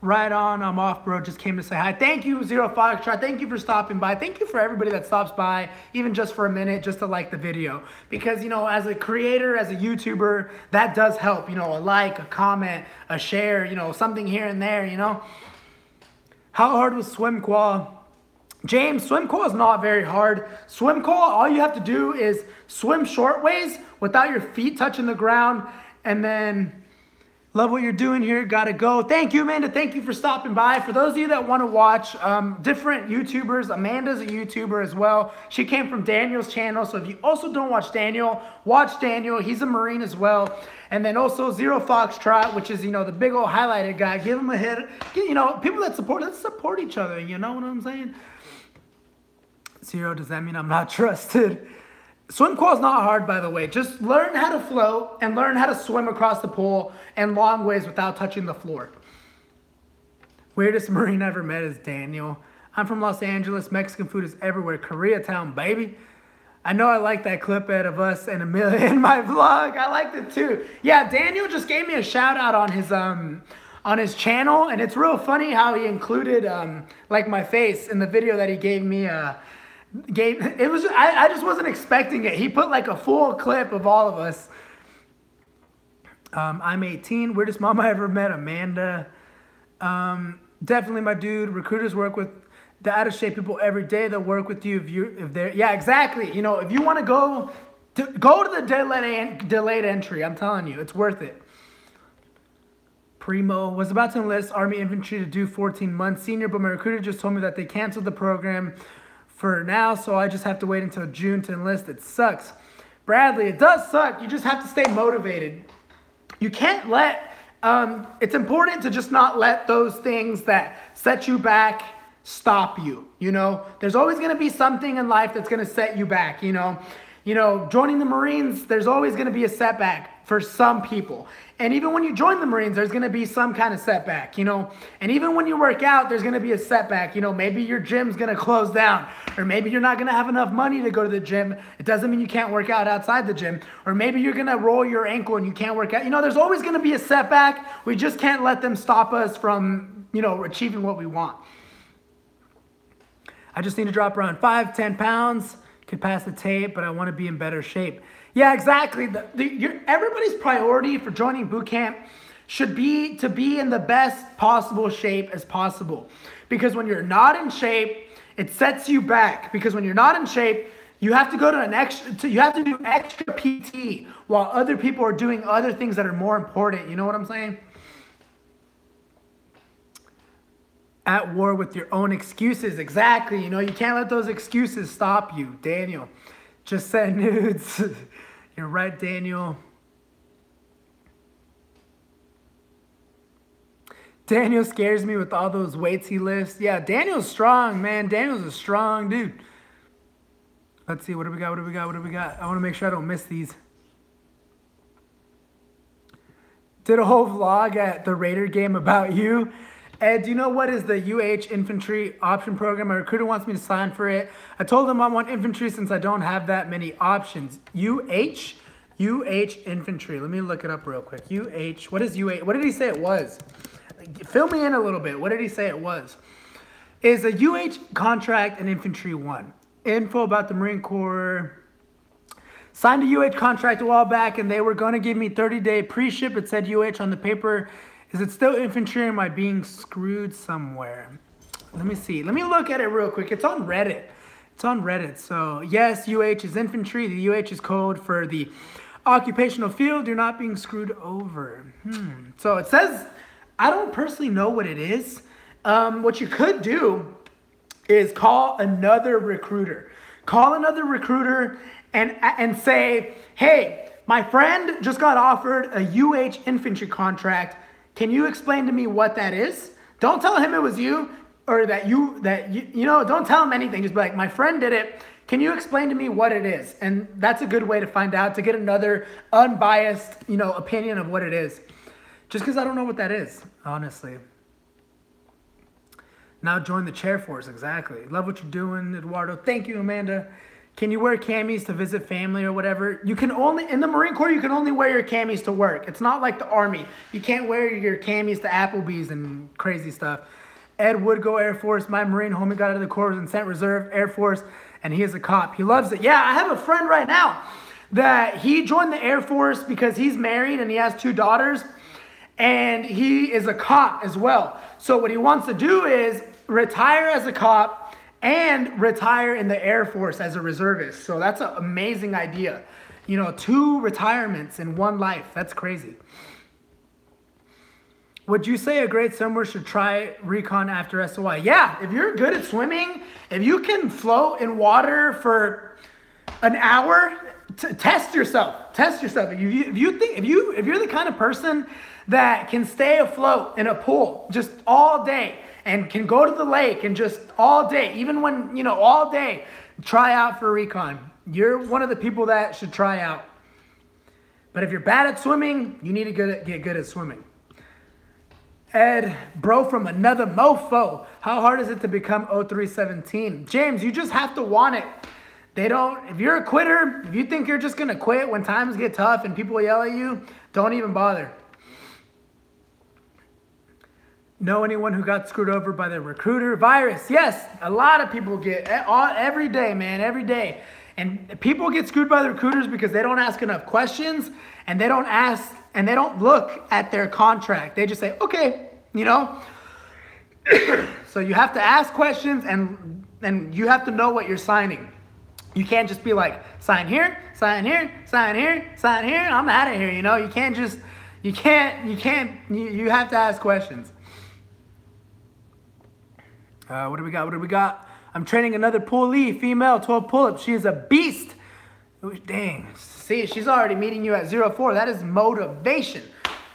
Right on, I'm off, bro. Just came to say hi. Thank you, Zero Foxtrot. Thank you for stopping by. Thank you for everybody that stops by, even just for a minute, just to like the video. Because, you know, as a creator, as a YouTuber, that does help. You know, a like, a comment, a share, you know, something here and there, you know. How hard was swim qual? James, swim qual is not very hard. Swim qual, all you have to do is swim short ways without your feet touching the ground, and then... Love what you're doing here. Gotta go. Thank you, Amanda. Thank you for stopping by. For those of you that want to watch different YouTubers, Amanda's a YouTuber as well. She came from Daniel's channel. So if you also don't watch Daniel, watch Daniel. He's a Marine as well. And then also Zero Foxtrot, which is, you know, the big old highlighted guy. Give him a hit. You know, people that support, let's support each other. You know what I'm saying? Zero, does that mean I'm not trusted? Swim qual is not hard, by the way. Just learn how to float and learn how to swim across the pool and long ways without touching the floor. Weirdest Marine I ever met is Daniel. I'm from Los Angeles. Mexican food is everywhere. Koreatown, baby. I know I like that clip out of us and Amelia in my vlog. I liked it too. Yeah, Daniel just gave me a shout out on his channel, and it's real funny how he included like my face in the video that he gave me. It was I just wasn't expecting it. He put like a full clip of all of us. I'm 18. Weirdest mom I ever met, Amanda. Definitely my dude. Recruiters work with the out of shape people every day. They'll work with you if they're, yeah, exactly. You know, if you want to go to the delayed entry, I'm telling you, it's worth it. Primo was about to enlist Army Infantry to do 14 months senior, but my recruiter just told me that they canceled the program for now, so I just have to wait until June to enlist. It sucks. Bradley, it does suck. You just have to stay motivated. You can't let, it's important to just not let those things that set you back stop you, you know? There's always going to be something in life that's going to set you back, you know? You know, joining the Marines, there's always going to be a setback for some people. And even when you join the Marines, there's going to be some kind of setback, you know? And even when you work out, there's going to be a setback. You know, maybe your gym's going to close down, or maybe you're not going to have enough money to go to the gym. It doesn't mean you can't work out outside the gym. Or maybe you're going to roll your ankle and you can't work out. You know, there's always going to be a setback. We just can't let them stop us from, you know, achieving what we want. I just need to drop around 5-10 pounds. Could pass the tape, but I want to be in better shape. Yeah, exactly. Everybody's priority for joining boot camp should be to be in the best possible shape as possible. Because when you're not in shape, it sets you back. Because when you're not in shape, you have to go to you have to do extra PT while other people are doing other things that are more important. You know what I'm saying? At war with your own excuses. Exactly. You know, you can't let those excuses stop you. Daniel, just send nudes. You're right, Daniel. Daniel scares me with all those weights he lifts. Yeah, Daniel's strong, man. Daniel's a strong dude. Let's see. What do we got? What do we got? What do we got? I want to make sure I don't miss these. Did a whole vlog at the Raider game about you. Ed, do you know what is the UH Infantry option program? My recruiter wants me to sign for it. I told him I want infantry since I don't have that many options. UH Infantry. Let me look it up real quick. UH. What is UH? What did he say it was? Fill me in a little bit. What did he say it was? Is a UH contract an infantry one? Info about the Marine Corps. Signed a UH contract a while back, and they were going to give me 30-day pre-ship. It said UH on the paper. Is it still infantry, or am I being screwed somewhere? Let me see. Let me look at it real quick. It's on Reddit. It's on Reddit. So, yes, UH is infantry. The UH is code for the occupational field. You're not being screwed over. So, it says, I don't personally know what it is. What you could do is call another recruiter. Call another recruiter and say, hey, my friend just got offered a UH infantry contract. Can you explain to me what that is? Don't tell him it was you, or that you know, don't tell him anything. Just be like, my friend did it. Can you explain to me what it is? And that's a good way to find out, to get another unbiased, you know, opinion of what it is. Just because I don't know what that is, honestly. Now join the chair force, exactly. Love what you're doing, Eduardo. Thank you, Amanda. Can you wear camis to visit family or whatever? You can only, in the Marine Corps, you can only wear your camis to work. It's not like the Army. You can't wear your camis to Applebee's and crazy stuff. Ed would go Air Force. My Marine homie got out of the Corps and sent reserve Air Force, and he is a cop. He loves it. Yeah, I have a friend right now that he joined the Air Force because he's married and he has 2 daughters, and he is a cop as well. So what he wants to do is retire as a cop and retire in the Air Force as a reservist. So that's an amazing idea. You know, 2 retirements in one life. That's crazy. Would you say a grade swimmer should try recon after SOI? Yeah, if you're good at swimming, if you can float in water for an hour, test yourself. Test yourself. If you're the kind of person that can stay afloat in a pool just all day, and can go to the lake and just all day, even when, you know, all day, try out for recon. You're one of the people that should try out. But if you're bad at swimming, you need to get good at swimming. Ed, bro from another mofo. How hard is it to become 0317? James, you just have to want it. If you're a quitter, if you think you're just going to quit when times get tough and people yell at you, don't even bother. Know anyone who got screwed over by the recruiter? Virus, yes. A lot of people get, every day, man, every day. And people get screwed by the recruiters because they don't ask enough questions, and they don't look at their contract. They just say, okay, you know. So you have to ask questions, and you have to know what you're signing. You can't just be like, sign here, sign here, sign here, sign here, I'm out of here, you know. You have to ask questions. What do we got? I'm training another pullee, female, 12 pull-ups. She is a beast. Dang. See, she's already meeting you at 04. That is motivation.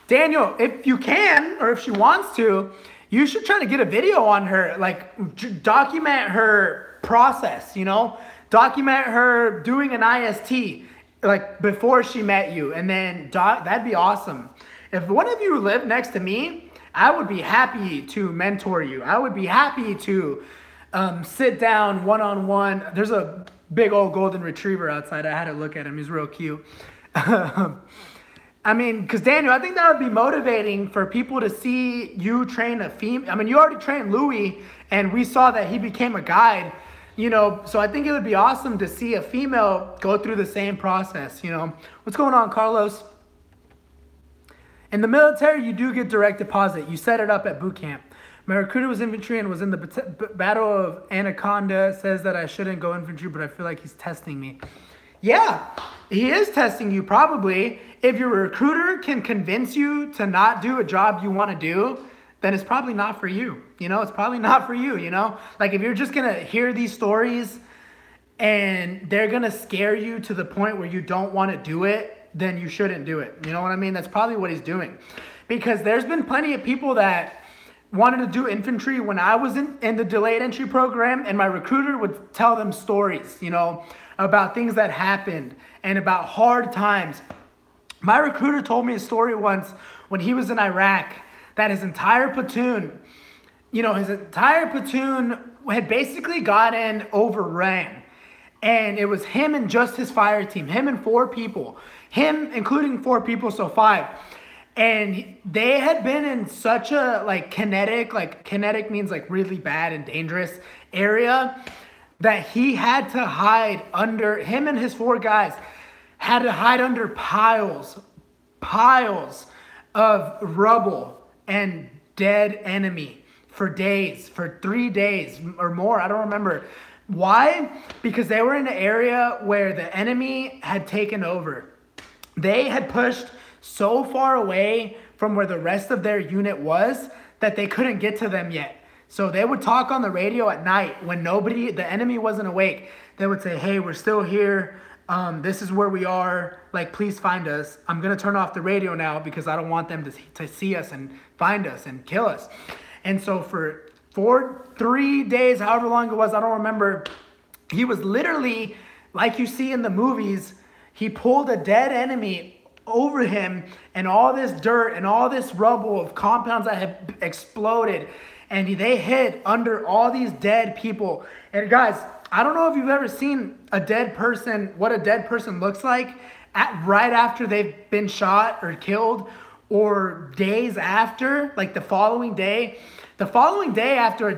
Daniel, if you can, or if she wants to, you should try to get a video on her. Like, document her process, you know? Document her doing an IST, like, before she met you. And then, that'd be awesome. If one of you lived next to me, I would be happy to mentor you. I would be happy to sit down one-on-one. There's a big old golden retriever outside. I had to look at him. He's real cute. I mean, because Daniel, I think that would be motivating for people to see you train a female. I mean, you already trained Louis, and we saw that he became a guide, you know. So I think it would be awesome to see a female go through the same process, you know. What's going on, Carlos? In the military, you do get direct deposit. You set it up at boot camp. My recruiter was infantry and was in the Battle of Anaconda. Says that I shouldn't go infantry, but I feel like he's testing me. Yeah, he is testing you probably. If your recruiter can convince you to not do a job you want to do, then it's probably not for you. You know, it's probably not for you, you know? Like, if you're just going to hear these stories and they're going to scare you to the point where you don't want to do it, then you shouldn't do it. You know what I mean? That's probably what he's doing. Because there's been plenty of people that wanted to do infantry when I was in the delayed entry program, and my recruiter would tell them stories, you know, about things that happened and about hard times. My recruiter told me a story once when he was in Iraq that his entire platoon had basically gotten overran. And it was him and just his fire team, him and 4 people, him including 4 people, so 5. And they had been in such a kinetic means like really bad and dangerous area, that he had to hide under, him and his 4 guys had to hide under piles of rubble and dead enemy for days, for 3 days or more. I don't remember. Why? Because they were in an area where the enemy had taken over. They had pushed so far away from where the rest of their unit was that they couldn't get to them yet. So they would talk on the radio at night when the enemy wasn't awake. They would say, hey, we're still here. This is where we are. Like, please find us. I'm going to turn off the radio now because I don't want them to see us and find us and kill us. And so for 3 days, however long it was, I don't remember, he was literally, like you see in the movies, he pulled a dead enemy over him and all this dirt and all this rubble of compounds that had exploded. And they hid under all these dead people. And guys, I don't know if you've ever seen a dead person, what a dead person looks like right after they've been shot or killed, or days after, like the following day. The following day after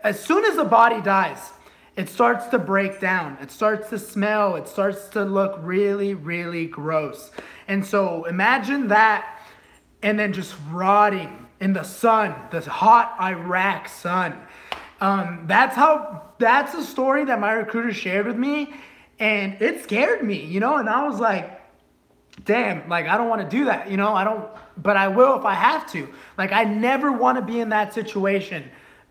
as soon as the body dies, it starts to break down. It starts to smell. It starts to look really, really gross. And so imagine that, and then just rotting in the sun, the hot Iraq sun. That's a story that my recruiter shared with me, and it scared me, you know, and I was like, damn, like, I don't want to do that, you know, but I will if I have to. Like, I never want to be in that situation,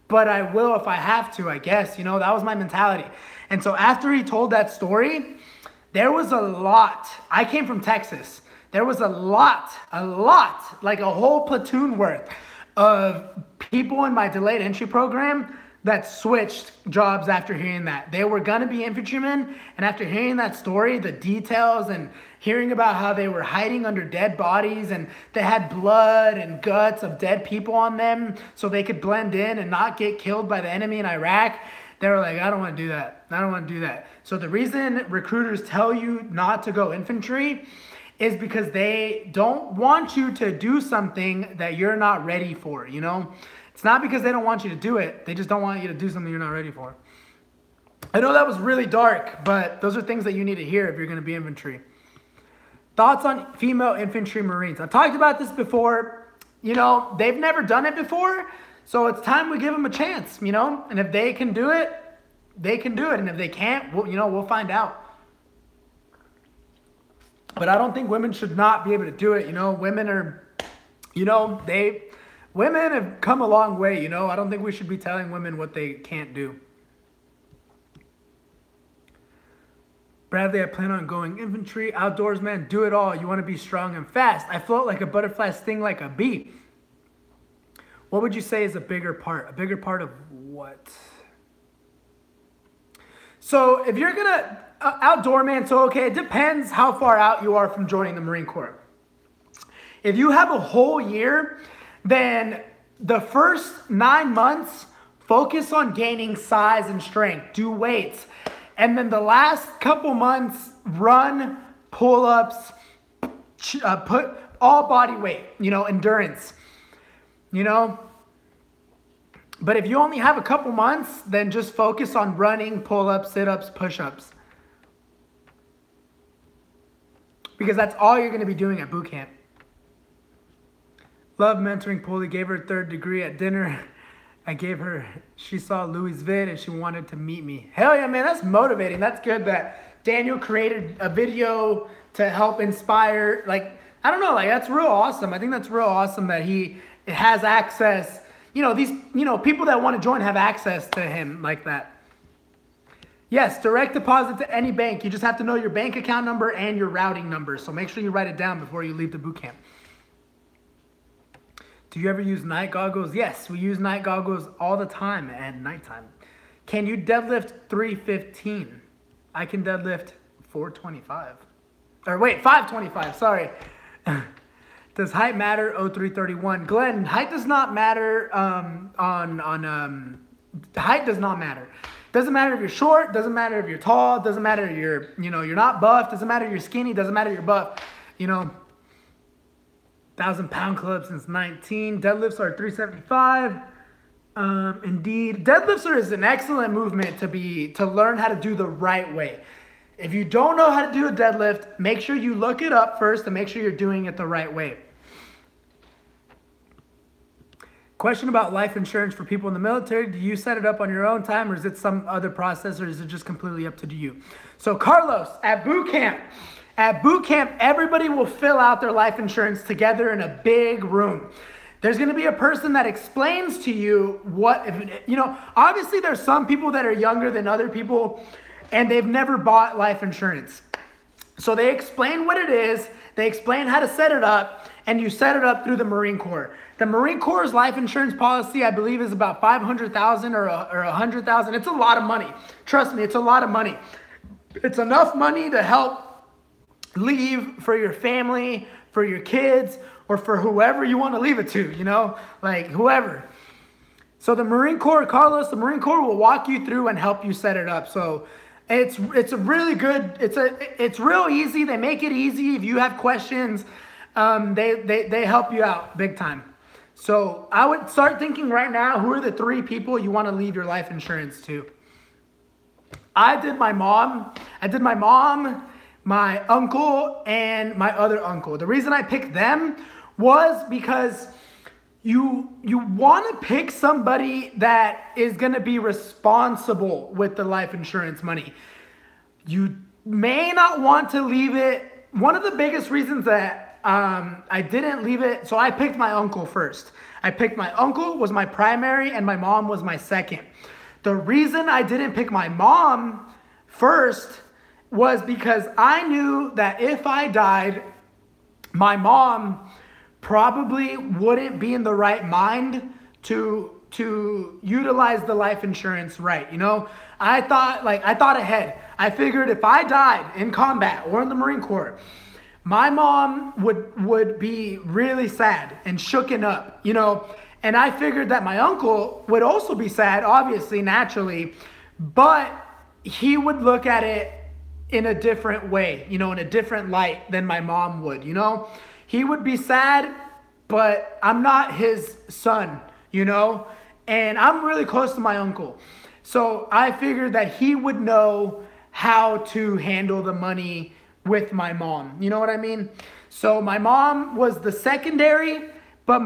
but I will if I have to, I guess, you know, that was my mentality. And so after he told that story, there was a lot. I came from Texas. There was a lot, like a whole platoon worth of people in my delayed entry program that switched jobs after hearing that. They were gonna be infantrymen, and after hearing that story, the details, and hearing about how they were hiding under dead bodies, and they had blood and guts of dead people on them so they could blend in and not get killed by the enemy in Iraq, they were like, I don't wanna do that. I don't wanna do that. So the reason recruiters tell you not to go infantry is because they don't want you to do something that you're not ready for, you know? It's not because they don't want you to do it. They just don't want you to do something you're not ready for. I know that was really dark, but those are things that you need to hear if you're going to be infantry. Thoughts on female infantry Marines. I've talked about this before. You know, they've never done it before, so it's time we give them a chance, you know? And if they can do it, they can do it. And if they can't, we'll find out. But I don't think women should not be able to do it. You know, women are, you know, women have come a long way, you know. I don't think we should be telling women what they can't do. Bradley, I plan on going infantry. Outdoors, man, do it all. You want to be strong and fast. I float like a butterfly, sting like a bee. What would you say is a bigger part? A bigger part of what? So if you're going to, outdoor, man, so okay, it depends how far out you are from joining the Marine Corps. If you have a whole year, then the first 9 months, focus on gaining size and strength. Do weights. And then the last couple months, run, pull-ups, put all body weight, you know, endurance, you know. But if you only have a couple months, then just focus on running, pull-ups, sit-ups, push-ups. Because that's all you're going to be doing at boot camp. Love mentoring Polly. Gave her a 3rd degree at dinner. She saw Louis' vid and she wanted to meet me. Hell yeah, man, that's motivating. That's good that Daniel created a video to help inspire. Like, I don't know, like, that's real awesome. I think that's real awesome that he has access. You know, these, you know, people that want to join have access to him like that. Yes, direct deposit to any bank. You just have to know your bank account number and your routing number. So make sure you write it down before you leave the boot camp. Do you ever use night goggles? Yes, we use night goggles all the time at nighttime. Can you deadlift 315? I can deadlift 425. Or wait, 525, sorry. Does height matter? 0331. Glenn, height does not matter height does not matter. Doesn't matter if you're short, doesn't matter if you're tall, doesn't matter if you're, you know, you're not buff, doesn't matter if you're skinny, doesn't matter if you're buff, you know. 1,000-pound club since 19. Deadlifts are 375. Indeed. Deadlifts is an excellent movement to learn how to do the right way. If you don't know how to do a deadlift, make sure you look it up first and make sure you're doing it the right way. Question about life insurance for people in the military. Do you set it up on your own time, or is it some other process, or is it just completely up to you? So Carlos, at boot camp, everybody will fill out their life insurance together in a big room. There's going to be a person that explains to you obviously there's some people that are younger than other people and they've never bought life insurance. So they explain what it is, they explain how to set it up, and you set it up through the Marine Corps. The Marine Corps' life insurance policy, I believe, is about $500,000 or $100,000. It's a lot of money. Trust me, it's a lot of money. It's enough money to help leave for your family, for your kids, or for whoever you want to leave it to, you know, like whoever. So the Marine Corps, Carlos, the Marine Corps will walk you through and help you set it up. So it's a really good, it's real easy. They make it easy. If you have questions, they help you out big time. So I would start thinking right now, who are the 3 people you want to leave your life insurance to? I did my mom, my uncle, and my other uncle. The reason I picked them was because you want to pick somebody that is going to be responsible with the life insurance money. You may not want to leave it. One of the biggest reasons that I didn't leave it, so I picked my uncle first. My uncle was my primary and my mom was my second. The reason I didn't pick my mom first was because I knew that if I died, my mom probably wouldn't be in the right mind to utilize the life insurance right. You know, I thought ahead. I figured if I died in combat or in the Marine Corps, my mom would be really sad and shooken up, you know, and I figured that my uncle would also be sad, obviously, naturally, but he would look at it in a different way, you know, in a different light than my mom would, you know. He would be sad, but I'm not his son, you know, and I'm really close to my uncle. So I figured that he would know how to handle the money with my mom. You know what I mean? So my mom was the secondary, but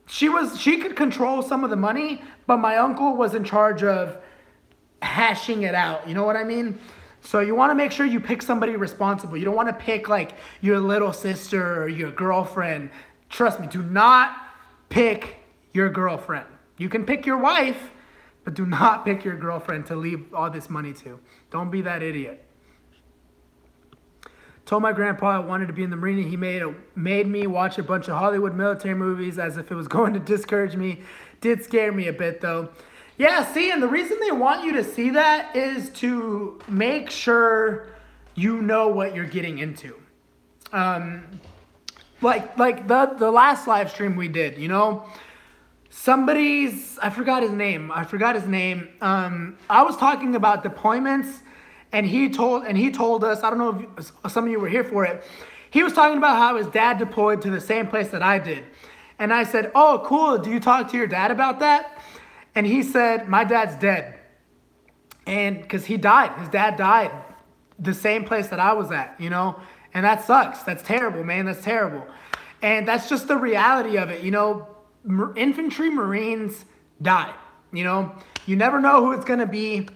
she could control some of the money, but my uncle was in charge of hashing it out. You know what I mean? So you want to make sure you pick somebody responsible. You don't want to pick like your little sister or your girlfriend. Trust me, do not pick your girlfriend. You can pick your wife, but do not pick your girlfriend to leave all this money to. Don't be that idiot. Told my grandpa I wanted to be in the Marine. He made me watch a bunch of Hollywood military movies as if it was going to discourage me. Did scare me a bit though. Yeah, see, and the reason they want you to see that is to make sure you know what you're getting into. Like the last live stream we did, you know, I forgot his name. I was talking about deployments, and he told us, I don't know if some of you were here for it. He was talking about how his dad deployed to the same place that I did. And I said, oh, cool. Do you talk to your dad about that? And he said, my dad's dead. And because his dad died the same place that I was at, you know, and that sucks. That's terrible, man. That's terrible. And that's just the reality of it. You know, infantry Marines die, you know, you never know who it's going to be.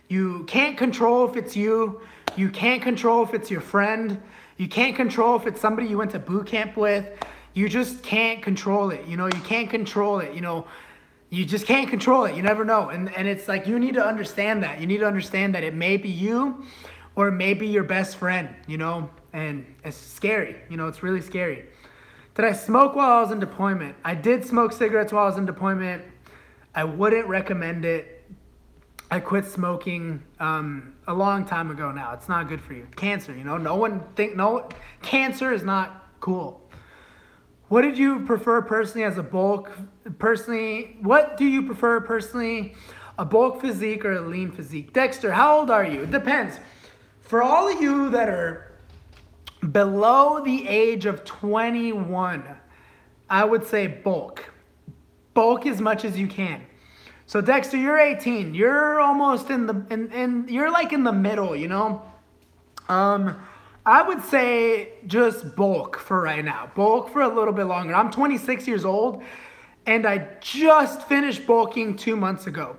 You can't control if it's you. You can't control if it's your friend. You can't control if it's somebody you went to boot camp with. You just can't control it. You know, you can't control it, you know. You just can't control it. You never know. And it's like, you need to understand that. You need to understand that it may be you or it may be your best friend, you know, and it's scary. You know, it's really scary. Did I smoke while I was in deployment? I did smoke cigarettes while I was in deployment. I wouldn't recommend it. I quit smoking a long time ago now. It's not good for you. Cancer, you know, cancer is not cool. What did you prefer personally as a bulk? What do you prefer personally? A bulk physique or a lean physique? Dexter, how old are you? It depends. For all of you that are below the age of 21, I would say bulk. Bulk as much as you can. So Dexter, you're 18. You're almost you're like in the middle, you know? I would say just bulk for right now. Bulk for a little bit longer. I'm 26 years old, and I just finished bulking 2 months ago.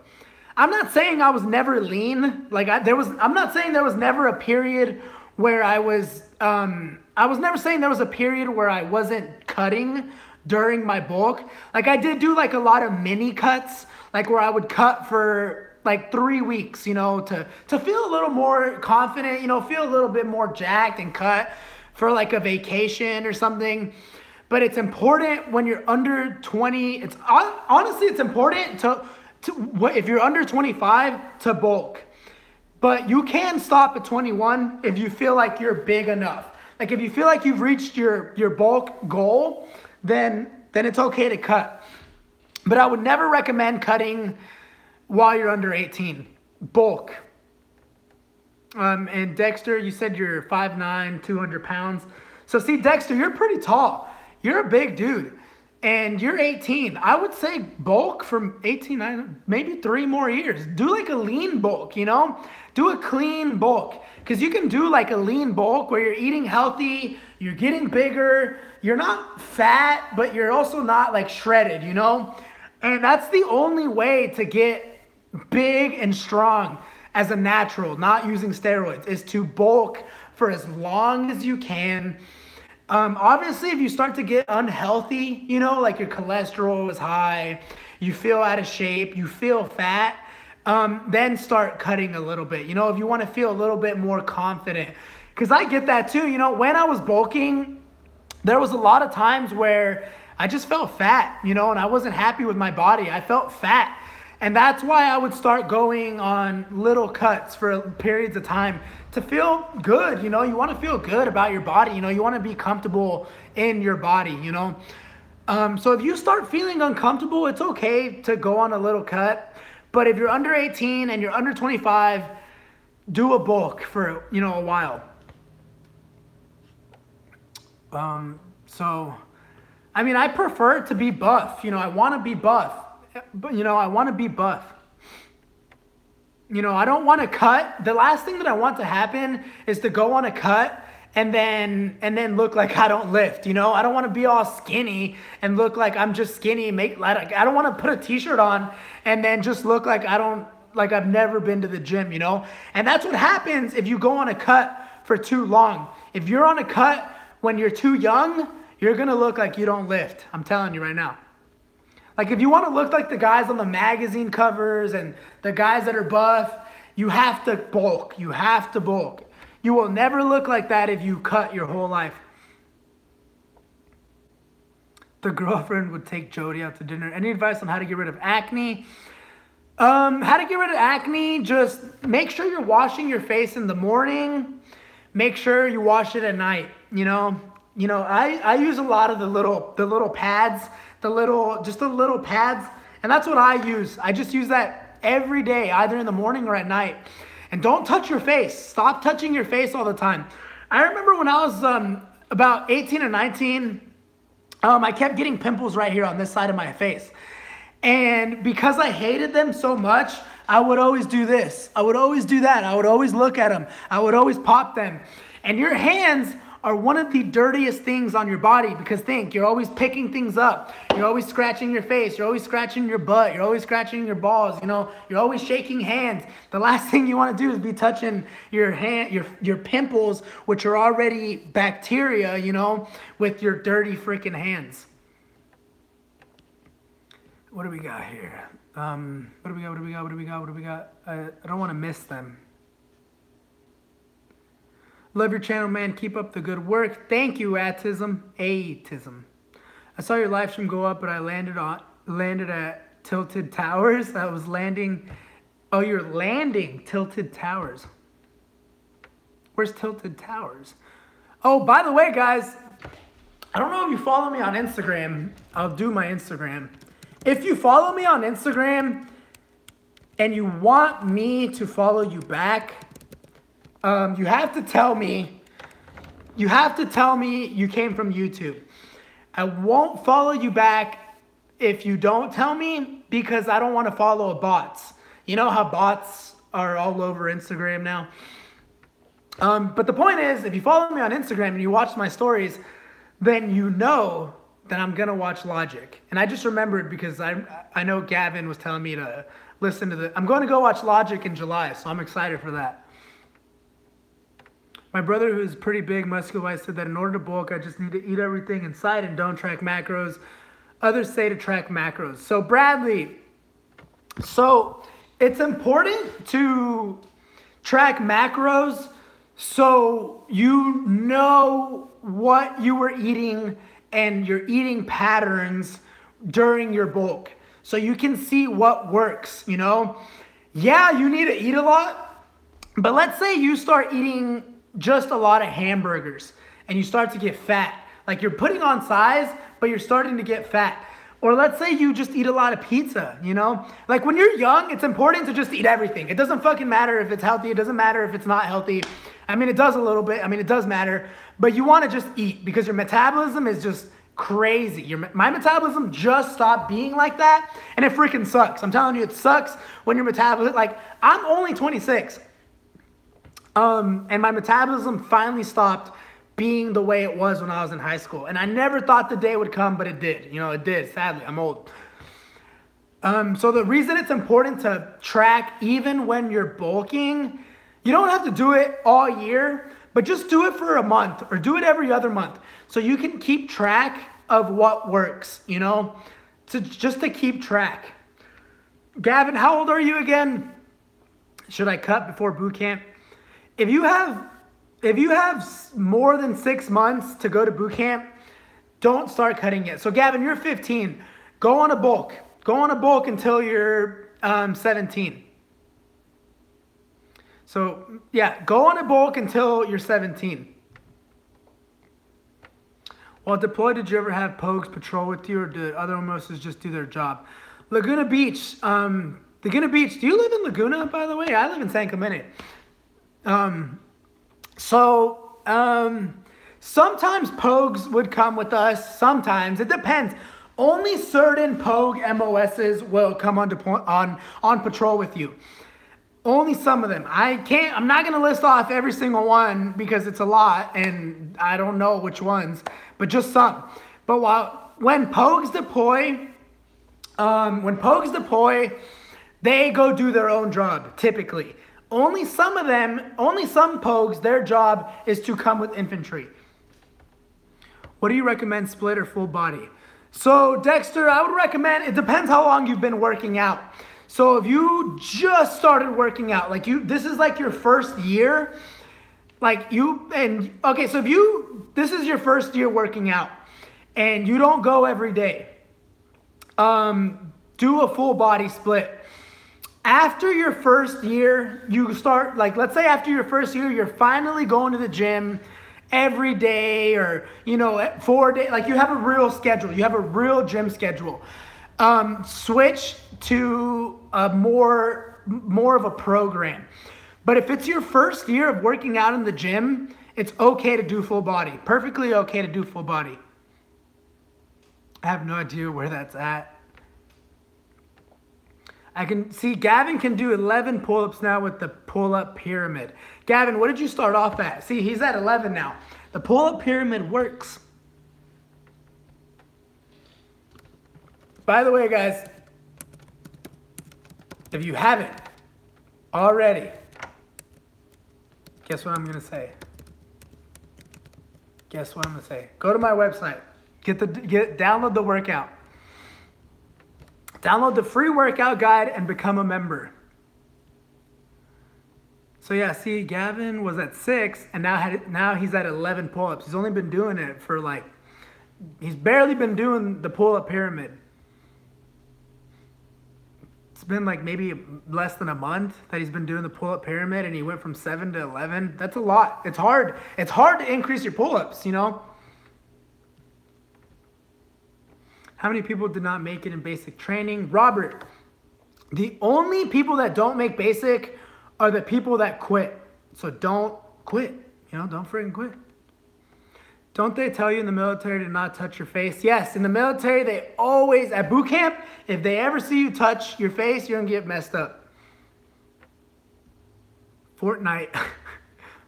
I'm not saying I was never lean. I'm not saying there was never a period where I was never saying there was a period where I wasn't cutting during my bulk. Like, I did do like a lot of mini cuts, like where I would cut for like 3 weeks, you know, to feel a little more confident, you know, feel a little bit more jacked and cut for like a vacation or something. But it's important when you're under 20, honestly, it's important to if you're under 25 to bulk. But you can stop at 21 if you feel like you're big enough. Like if you feel like you've reached your bulk goal, then it's okay to cut. But I would never recommend cutting while you're under 18. Bulk. And Dexter, you said you're 5'9", 200 pounds. So see, Dexter, you're pretty tall. You're a big dude. And you're 18. I would say bulk from 18, maybe 3 more years. Do like a lean bulk, you know? Do a clean bulk. Because you can do like a lean bulk where you're eating healthy, you're getting bigger, you're not fat, but you're also not like shredded, you know? And that's the only way to get big and strong as a natural, not using steroids, is to bulk for as long as you can. Obviously, if you start to get unhealthy, you know, like your cholesterol is high, you feel out of shape, you feel fat, then start cutting a little bit. You know, if you want to feel a little bit more confident. Because I get that too. You know, when I was bulking, there was a lot of times where I just felt fat, you know, and I wasn't happy with my body. I felt fat. And that's why I would start going on little cuts for periods of time to feel good. You know, you want to feel good about your body. You know, you want to be comfortable in your body, you know. So if you start feeling uncomfortable, it's okay to go on a little cut. But if you're under 18 and you're under 25, do a bulk for, you know, a while. So, I mean, I prefer to be buff. You know, I want to be buff. But, you know, I want to be buff. You know, I don't want to cut. The last thing that I want to happen is to go on a cut and then look like I don't lift. You know, I don't want to be all skinny and look like I'm just skinny. I don't want to put a t-shirt on and then just look like I've never been to the gym, you know? And that's what happens if you go on a cut for too long. If you're on a cut when you're too young, you're going to look like you don't lift. I'm telling you right now. Like, if you want to look like the guys on the magazine covers and the guys that are buff, you have to bulk. You have to bulk. You will never look like that if you cut your whole life. The girlfriend would take Jody out to dinner. Any advice on how to get rid of acne? How to get rid of acne, just make sure you're washing your face in the morning. Make sure you wash it at night, you know. You know, I use a lot of the little pads, the little pads, and that's what I use. I just use that every day, either in the morning or at night. And don't touch your face. Stop touching your face all the time. I remember when I was about 18 or 19, I kept getting pimples right here on this side of my face. And because I hated them so much, I would always do this. I would always do that. I would always look at them. I would always pop them. And your hands are one of the dirtiest things on your body, because think, you're always picking things up. You're always scratching your face. You're always scratching your butt. You're always scratching your balls. You know, you're always shaking hands. The last thing you want to do is be touching your your pimples, which are already bacteria, you know, with your dirty freaking hands. What do we got here? What do we got? I don't want to miss them. Love your channel, man. Keep up the good work. Thank you, Atism. I saw your live stream go up, but I landed at Tilted Towers. I was landing. Oh, you're landing Tilted Towers. Where's Tilted Towers? Oh, by the way, guys, I don't know if you follow me on Instagram. I'll do my Instagram. If you follow me on Instagram and you want me to follow you back, you have to tell me you came from YouTube. I won't follow you back if you don't tell me, because I don't want to follow bots. You know how bots are all over Instagram now? But the point is, if you follow me on Instagram and you watch my stories, then you know that I'm going to watch Logic. And I just remembered because I know Gavin was telling me to listen to I'm going to go watch Logic in July, so I'm excited for that. My brother, who's pretty big, muscular-wise, said that in order to bulk, I just need to eat everything inside and don't track macros. Others say to track macros. So Bradley, so it's important to track macros so you know what you were eating and your eating patterns during your bulk. So you can see what works, you know? Yeah, you need to eat a lot, but let's say you start eating just a lot of hamburgers and you start to get fat. Like, you're putting on size, but you're starting to get fat. Or let's say you just eat a lot of pizza, you know? Like when you're young, it's important to just eat everything. It doesn't fucking matter if it's healthy. It doesn't matter if it's not healthy. I mean, it does a little bit. I mean, it does matter. But you want to just eat because your metabolism is just crazy. My metabolism just stopped being like that. And it freaking sucks. I'm telling you, it sucks when your metabolism, like I'm only 26. And my metabolism finally stopped being the way it was when I was in high school. And I never thought the day would come, but it did. You know, it did, sadly. I'm old. So the reason it's important to track even when you're bulking, you don't have to do it all year, but just do it for a month or do it every other month so you can keep track of what works, you know, just to keep track. Gavin, how old are you again? Should I cut before boot camp? If you have more than 6 months to go to boot camp, don't start cutting yet. So Gavin, you're 15. Go on a bulk. Go on a bulk until you're 17. So yeah, go on a bulk until you're 17. While deployed, did you ever have Pogues patrol with you, or did other Mimosas just do their job? Laguna Beach. Laguna Beach. Do you live in Laguna, by the way? I live in San Clemente. Sometimes Pogues would come with us. Sometimes. It depends. Only certain Pogue MOSs will come on patrol with you. Only some of them. I'm not going to list off every single one because it's a lot and I don't know which ones, but just some. But when Pogues deploy, they go do their own job, typically. Only some Pogues, their job is to come with infantry. What do you recommend, split or full body? So Dexter, I would recommend, it depends how long you've been working out. So if you just started working out, this is like your first year, this is your first year working out and you don't go every day, do a full body split. After your first year, you start, let's say after your first year, you're finally going to the gym every day or, 4 days, you have a real schedule. You have a real gym schedule. Switch to more of a program. But if it's your first year of working out in the gym, it's okay to do full body. Perfectly okay to do full body. I have no idea where that's at. I can see Gavin can do 11 pull-ups now with the pull-up pyramid. Gavin, what did you start off at? See, he's at 11 now. The pull-up pyramid works. By the way, guys, if you haven't already, guess what I'm going to say? Guess what I'm going to say? Go to my website. Download the workout. Download the free workout guide and become a member. So yeah, see, Gavin was at 6 and now he's at 11 pull-ups. He's only been doing it for he's barely been doing the pull-up pyramid. It's been maybe less than a month that he's been doing the pull-up pyramid and he went from 7 to 11. That's a lot. It's hard. It's hard to increase your pull-ups, How many people did not make it in basic training? Robert, the only people that don't make basic are the people that quit. So don't quit. Don't freaking quit. Don't they tell you in the military to not touch your face? Yes, in the military, they always, at boot camp, if they ever see you touch your face, you're going to get messed up. Fortnite.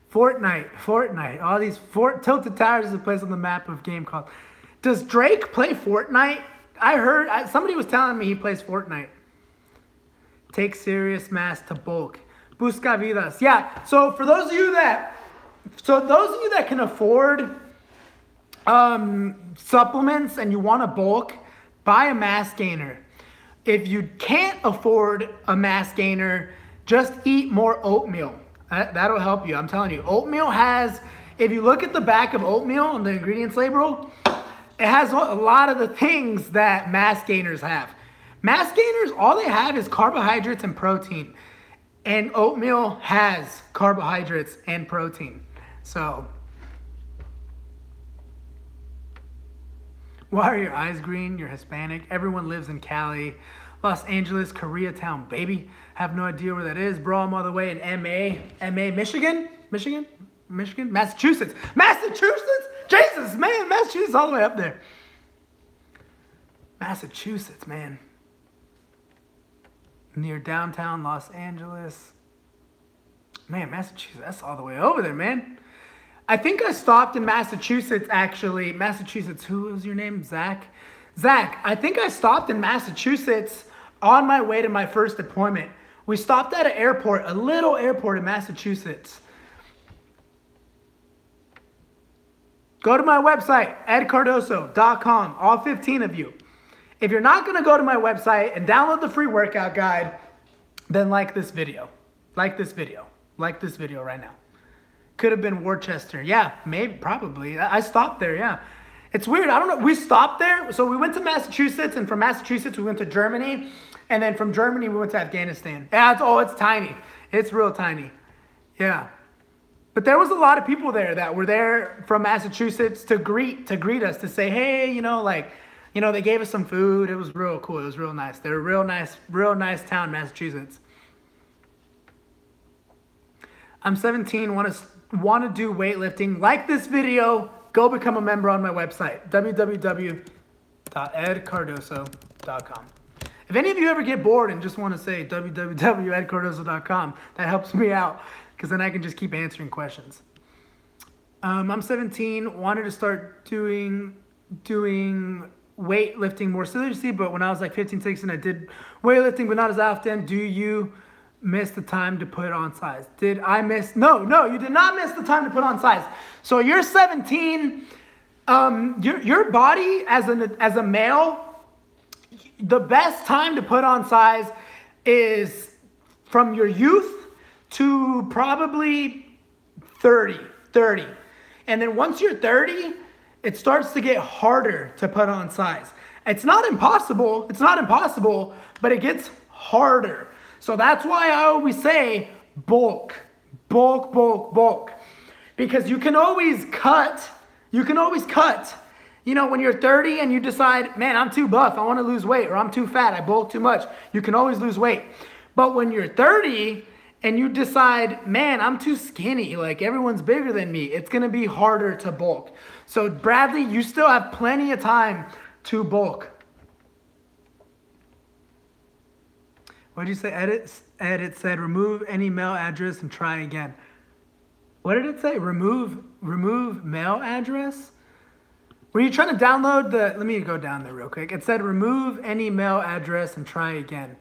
Fortnite. All these Tilted Towers is a place on the map of game called. Does Drake play Fortnite? I heard, somebody was telling me he plays Fortnite. Take serious mass to bulk. Busca vidas. Yeah, so for those of you that can afford supplements and you want to bulk, buy a mass gainer. If you can't afford a mass gainer, just eat more oatmeal. That'll help you. I'm telling you. Oatmeal has, if you look at the back of oatmeal on the ingredients label, it has a lot of the things that mass gainers have. Mass gainers, all they have is carbohydrates and protein. And oatmeal has carbohydrates and protein. So Why are your eyes green? You're Hispanic. Everyone lives in Cali. Los Angeles, Koreatown, baby. Have no idea where that is. Bro, I'm all the way in MA, Michigan? Massachusetts. Jesus, man, Massachusetts all the way up there. Massachusetts, man. Near downtown Los Angeles. Man, Massachusetts, that's all the way over there, man. I think I stopped in Massachusetts, actually. Massachusetts, who was your name? Zach, I think I stopped in Massachusetts on my way to my first deployment. We stopped at an airport, a little airport in Massachusetts. Go to my website, edcardoso.com, all 15 of you. If you're not going to go to my website and download the free workout guide, then like this video. Like this video right now. Could have been Worcester. Yeah, maybe, probably. I stopped there, yeah. It's weird. I don't know. We stopped there. So we went to Massachusetts, and from Massachusetts, we went to Germany. And then from Germany, we went to Afghanistan. Yeah, it's tiny. It's real tiny. Yeah. But there was a lot of people there that were there from Massachusetts to greet us, to say, hey, they gave us some food. It was real cool. It was real nice. They're a real nice town, Massachusetts. I'm 17, want to do weightlifting. Like this video, go become a member on my website, www.edcardoso.com. If any of you ever get bored and just want to say www.edcardoso.com, that helps me out, because then I can just keep answering questions. I'm 17, wanted to start doing weightlifting more seriously, but when I was like 15, 16, I did weightlifting, but not as often. Do you miss the time to put on size? Did I miss? No, you did not miss the time to put on size. So you're 17, your body as a male, the best time to put on size is from your youth to probably 30. And then once you're 30, it starts to get harder to put on size. It's not impossible, but it gets harder. So that's why I always say bulk. Because you can always cut. When you're 30 and you decide, man, I'm too buff, I want to lose weight, or I'm too fat, I bulk too much. You can always lose weight. But when you're 30 and you decide, man, I'm too skinny, like everyone's bigger than me, it's going to be harder to bulk. So Bradley, you still have plenty of time to bulk. What did you say? Edit said, remove any mail address and try again. What did it say? Remove mail address? Were you trying to download let me go down there real quick. It said, remove any mail address and try again.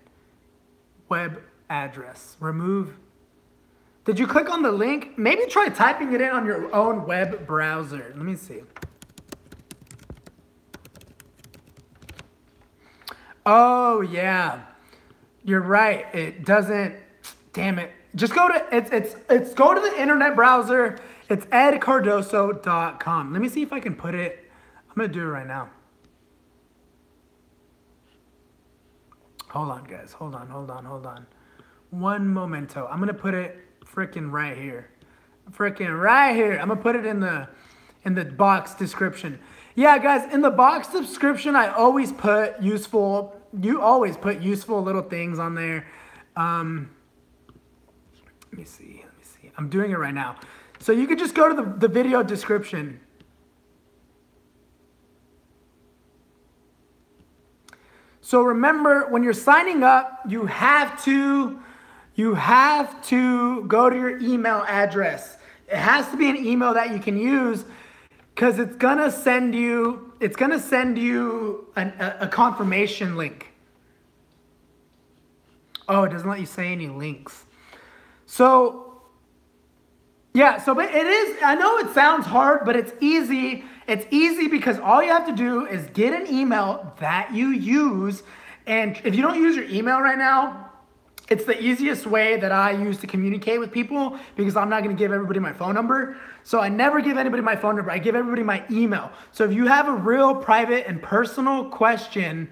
Web address. Remove. Did you click on the link? Maybe try typing it in on your own web browser. Let me see. Oh, yeah. You're right. It doesn't. Damn it. Just go to go to the internet browser. It's edcardoso.com. Let me see if I can put it. I'm going to do it right now. Hold on, guys. Hold on. One momento. I'm going to put it freaking right here. I'm going to put it in the box description. Yeah, guys, in the box description, I always put useful. You always put useful little things on there. Let me see. I'm doing it right now. So you could just go to the video description. So remember, when you're signing up, you have to go to your email address. It has to be an email that you can use, because it's gonna send you a confirmation link. Oh, it doesn't let you say any links. So yeah, but it is, I know it sounds hard, but it's easy. It's easy because all you have to do is get an email that you use. And if you don't use your email right now, it's the easiest way that I use to communicate with people, because I'm not going to give everybody my phone number. So I never give anybody my phone number. I give everybody my email. So if you have a real private and personal question,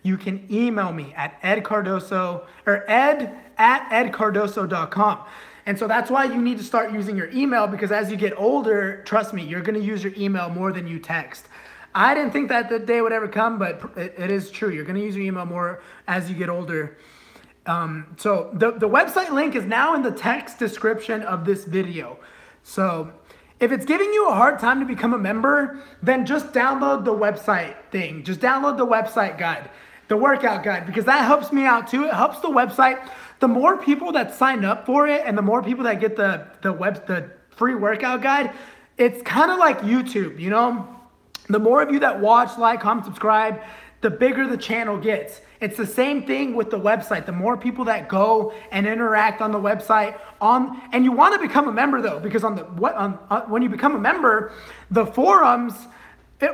you can email me at edcardoso or ed@edcardoso.com. And so that's why you need to start using your email, because as you get older, trust me, you're going to use your email more than you text. I didn't think that the day would ever come, but it is true. You're going to use your email more as you get older. So the website link is now in the text description of this video. So if it's giving you a hard time to become a member, then just download the website thing. Just download the website guide, the workout guide, because that helps me out too. It helps the website. The more people that sign up for it and the more people that get the free workout guide, it's kind of like YouTube, you know? The more of you that watch, like, comment, subscribe, the bigger the channel gets. It's the same thing with the website. The more people that go and interact on the website, and you want to become a member though, because when you become a member, the forums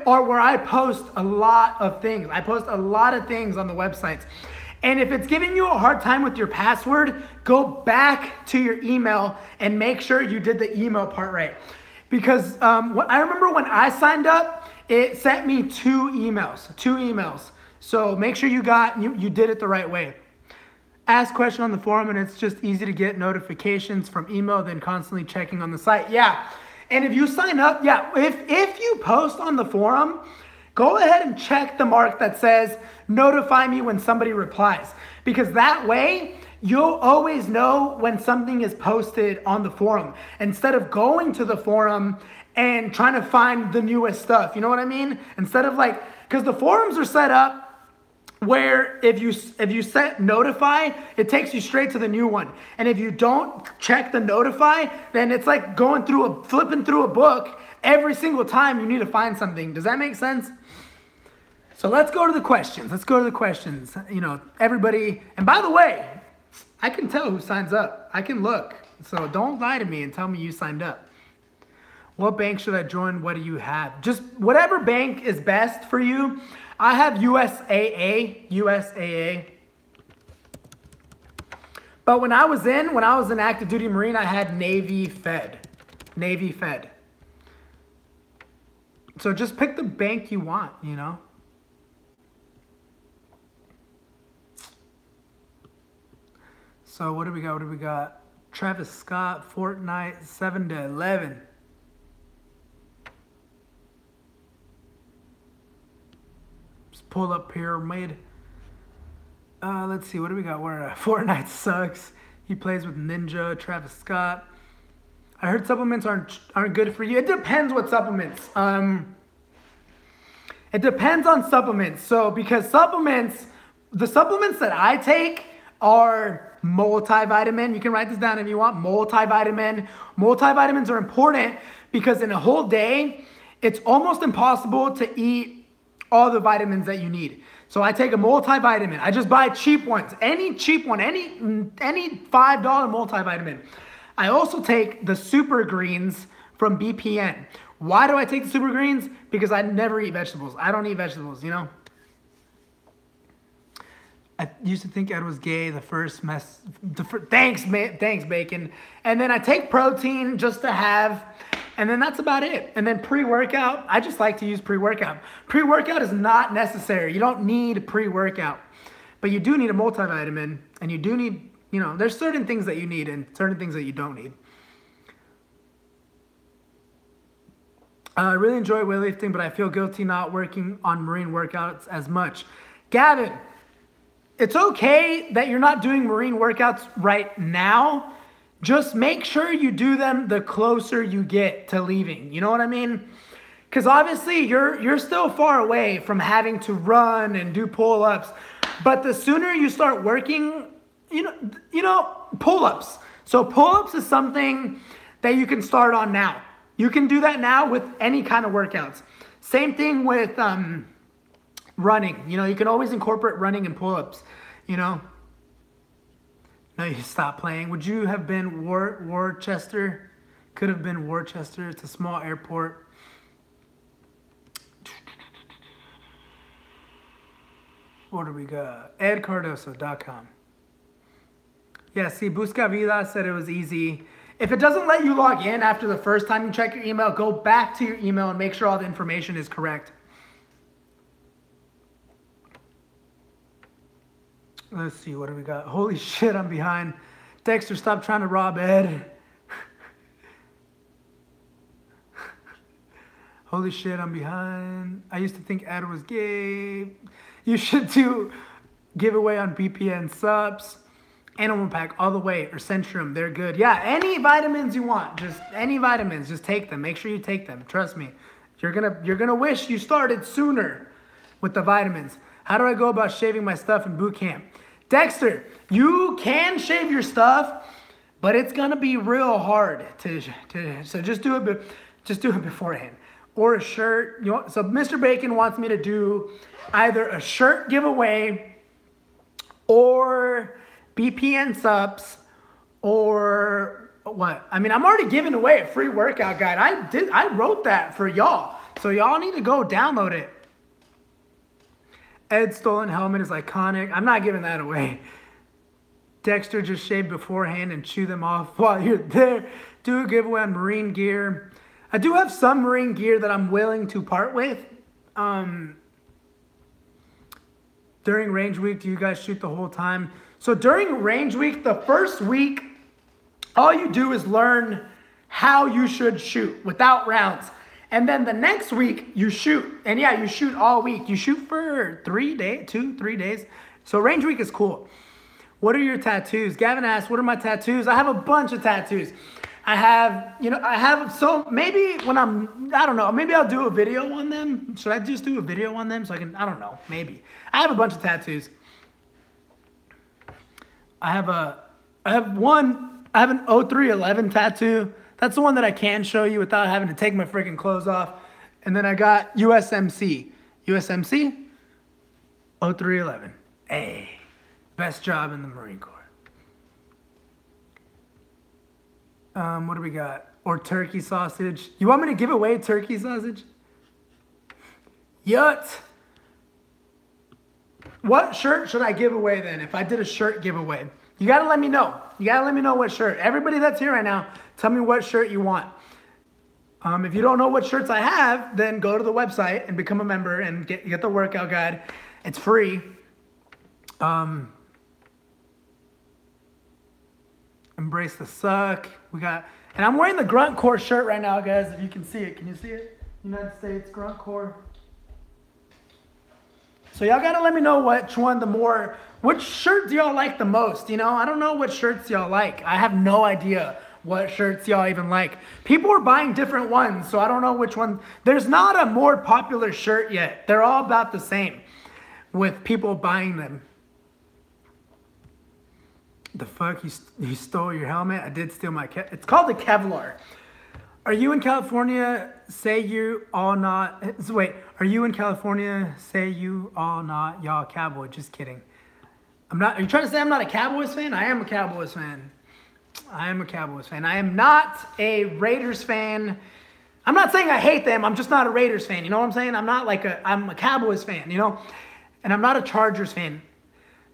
are where I post a lot of things. I post a lot of things on the websites. And if it's giving you a hard time with your password, go back to your email and make sure you did the email part right. Because I remember when I signed up, it sent me two emails. So make sure you did it the right way. Ask question on the forum, and it's just easy to get notifications from email than constantly checking on the site. Yeah, and if you sign up, yeah, if you post on the forum, go ahead and check the mark that says notify me when somebody replies, because that way you'll always know when something is posted on the forum instead of going to the forum and trying to find the newest stuff. You know what I mean? Instead of because the forums are set up where if you set notify, it takes you straight to the new one. And if you don't check the notify, then it's like flipping through a book every single time you need to find something. Does that make sense? So let's go to the questions. You know, everybody, and by the way, I can tell who signs up. I can look. So don't lie to me and tell me you signed up. What bank should I join? What do you have? Just whatever bank is best for you. I have USAA. But when I was an active duty Marine, I had Navy Fed. So just pick the bank you want, you know? So what do we got? Travis Scott, Fortnite, 7-11. Just pull up pyramid. Let's see, what do we got? Where Fortnite sucks. He plays with Ninja, Travis Scott. I heard supplements aren't good for you. It depends what supplements. It depends on supplements. So because the supplements that I take are multivitamin. You can write this down if you want. Multivitamin. Multivitamins are important because in a whole day, it's almost impossible to eat all the vitamins that you need. So I take a multivitamin. I just buy cheap ones. Any cheap one, any $5 multivitamin. I also take the super greens from BPN. Why do I take the super greens? Because I never eat vegetables. I don't eat vegetables, you know? I used to think Ed was gay thanks, Bacon. And then I take protein just to have, and then that's about it. And then pre-workout, I just like to use pre-workout. Pre-workout is not necessary. You don't need pre-workout. But you do need a multivitamin, and you do need, you know, there's certain things that you need and certain things that you don't need. I really enjoy weightlifting, but I feel guilty not working on Marine workouts as much. Gavin, it's okay that you're not doing Marine workouts right now. Just make sure you do them the closer you get to leaving. You know what I mean? Because obviously you're still far away from having to run and do pull-ups. But the sooner you start working, you know, pull-ups. So pull-ups is something that you can start on now. You can do that now with any kind of workouts. Same thing with running. You know, you can always incorporate running and pull-ups, you know. No, you stop playing. Would you have been Worcester? Could have been Worcester. It's a small airport. What do we got? EdCardoso.com. Yeah, see, Busca Vida said it was easy. If it doesn't let you log in after the first time you check your email, go back to your email and make sure all the information is correct. Let's see, what do we got? Holy shit, I'm behind. Dexter, stop trying to rob Ed. Holy shit, I'm behind. I used to think Ed was gay. You should do giveaway on BPN subs. Animal Pack all the way, or Centrum, they're good. Yeah, any vitamins you want, just any vitamins, just take them. Make sure you take them. Trust me, you're gonna wish you started sooner with the vitamins. How do I go about shaving my stuff in boot camp? Dexter, you can shave your stuff, but it's gonna be real hard so just do it beforehand. Or a shirt. So Mr. Bacon wants me to do either a shirt giveaway or BPN subs, or what? I mean, I'm already giving away a free workout guide. I wrote that for y'all. So y'all need to go download it. Ed's stolen helmet is iconic. I'm not giving that away. Dexter, just shave beforehand and chew them off while you're there. Do a giveaway on marine gear. I do have some marine gear that I'm willing to part with. During range week, do you guys shoot the whole time? So during range week, the first week, all you do is learn how you should shoot without rounds. And then the next week, you shoot. And yeah, you shoot all week. You shoot for 3 days, 2-3 days. So range week is cool. What are your tattoos? Gavin asked, what are my tattoos? I have a bunch of tattoos. So maybe I don't know, maybe I'll do a video on them. Should I just do a video on them so I can, I don't know, maybe. I have a bunch of tattoos. I have an 0311 tattoo. That's the one that I can show you without having to take my freaking clothes off. And then I got USMC. USMC 0311. Hey, best job in the Marine Corps. What do we got? Or turkey sausage. You want me to give away turkey sausage? Yut. What shirt should I give away then if I did a shirt giveaway? You got to let me know. You got to let me know what shirt. Everybody that's here right now, tell me what shirt you want. If you don't know what shirts I have, then go to the website and become a member and get the workout guide. It's free. Embrace the suck. And I'm wearing the Grunt Corps shirt right now, guys. If you can see it, can you see it? United States Grunt Corps. So y'all gotta let me know which shirt do y'all like the most? You know, I don't know what shirts y'all like. I have no idea what shirts y'all even like. People are buying different ones, so I don't know which one. There's not a more popular shirt yet. They're all about the same with people buying them. The fuck? You stole your helmet? I did steal my it's called the Kevlar. Are you in California? Say you all not. So wait, are you in California? Say you all not. Y'all Cowboy. Just kidding. I'm not. Are you trying to say I'm not a Cowboys fan? I am a Cowboys fan. I am a Cowboys fan. I am not a Raiders fan. I'm not saying I hate them. I'm just not a Raiders fan. You know what I'm saying? I'm a Cowboys fan, you know? And I'm not a Chargers fan.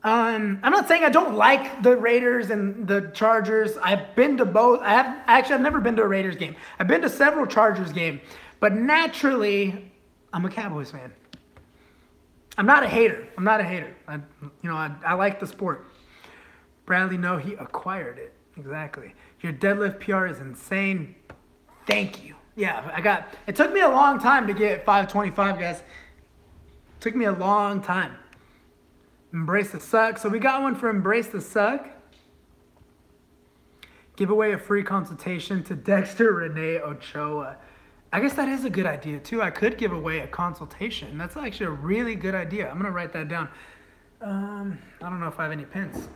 I'm not saying I don't like the Raiders and the Chargers. I've been to both. I've never been to a Raiders game. I've been to several Chargers games. But naturally, I'm a Cowboys fan. I'm not a hater. I like the sport. Bradley, no, he acquired it. Exactly. Your deadlift PR is insane. Thank you. Yeah, it took me a long time to get 525, guys. It took me a long time. Embrace the Suck. So we got one for Embrace the Suck. Give away a free consultation to Dexter Renee Ochoa. I guess that is a good idea too. I could give away a consultation. That's actually a really good idea. I'm going to write that down. I don't know if I have any pins.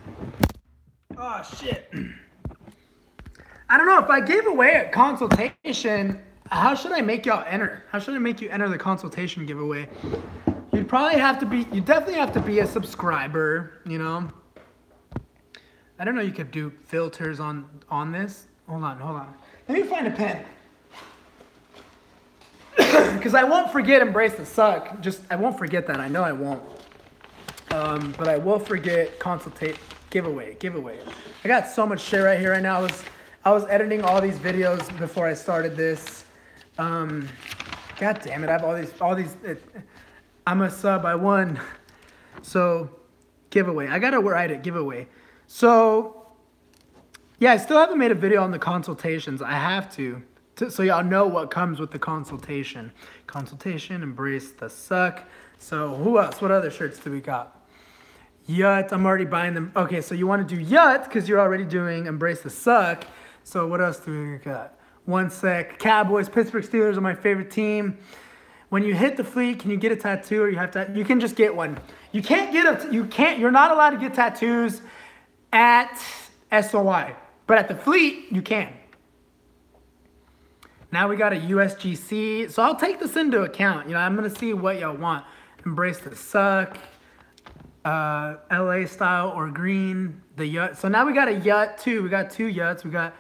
Oh, shit. I don't know. If I gave away a consultation, how should I make y'all enter? How should I make you enter the consultation giveaway? You definitely have to be a subscriber, you know. I don't know you could do filters on this. Hold on. Let me find a pen. Because I won't forget Embrace the Suck. I won't forget that. I know I won't. But I will forget giveaway. I got so much shit right here right now. I was editing all these videos before I started this. God damn it! I have all these. I'm a sub. I won. So giveaway. I gotta write it. Giveaway. So Yeah, I still haven't made a video on the consultations. I have to so y'all know what comes with the consultation. Consultation, embrace the suck. So who else? What other shirts do we got? Yut, I'm already buying them. Okay, so you want to do Yut because you're already doing embrace the suck. So what else do we got? One sec. Cowboys, Pittsburgh Steelers are my favorite team. When you hit the fleet, can you get a tattoo or you have to? You can just get one. You can't get a. You can't. You're not allowed to get tattoos at SOI, but at the fleet you can. Now we got a USGC, so I'll take this into account. You know, I'm gonna see what y'all want. Embrace the suck, LA style or green, the Yut. So now we got a Yut too. We got 2 Yuts. We got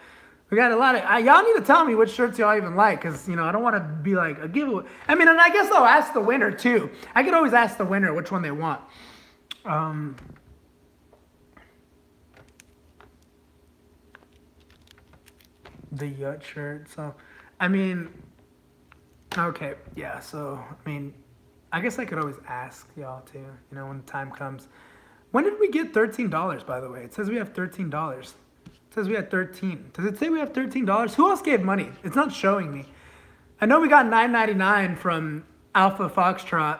a lot of. Y'all need to tell me which shirts y'all even like, cause you know I don't want to be like a giveaway. I mean, and I guess I'll ask the winner too. I could always ask the winner which one they want. The Yut shirt. So, I mean, okay, yeah. So, I mean, I guess I could always ask y'all too. You know, when the time comes. When did we get $13? By the way, it says we have $13. It says we had 13. Does it say we have $13? Who else gave money? It's not showing me. I know we got $9.99 from Alpha Foxtrot,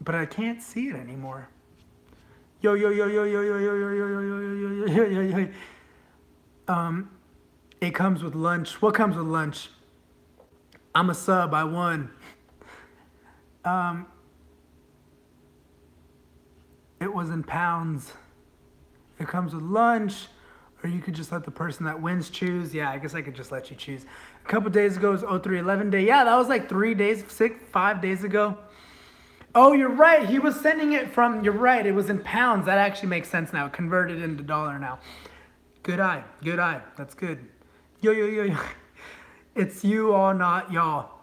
but I can't see it anymore. Yo yo yo yo yo yo yo yo yo yo yo yo yo yo yo. It comes with lunch. What comes with lunch? I'm a sub. I won. It was in pounds. It comes with lunch. Or you could just let the person that wins choose. Yeah, I guess I could just let you choose. A couple days ago was 0311 day. Yeah, that was like 5 days ago. Oh, you're right. He was sending it from, you're right. It was in pounds. That actually makes sense now. Converted into dollar now. Good eye. Good eye. That's good. Yo, yo, yo, yo. It's you all, not y'all.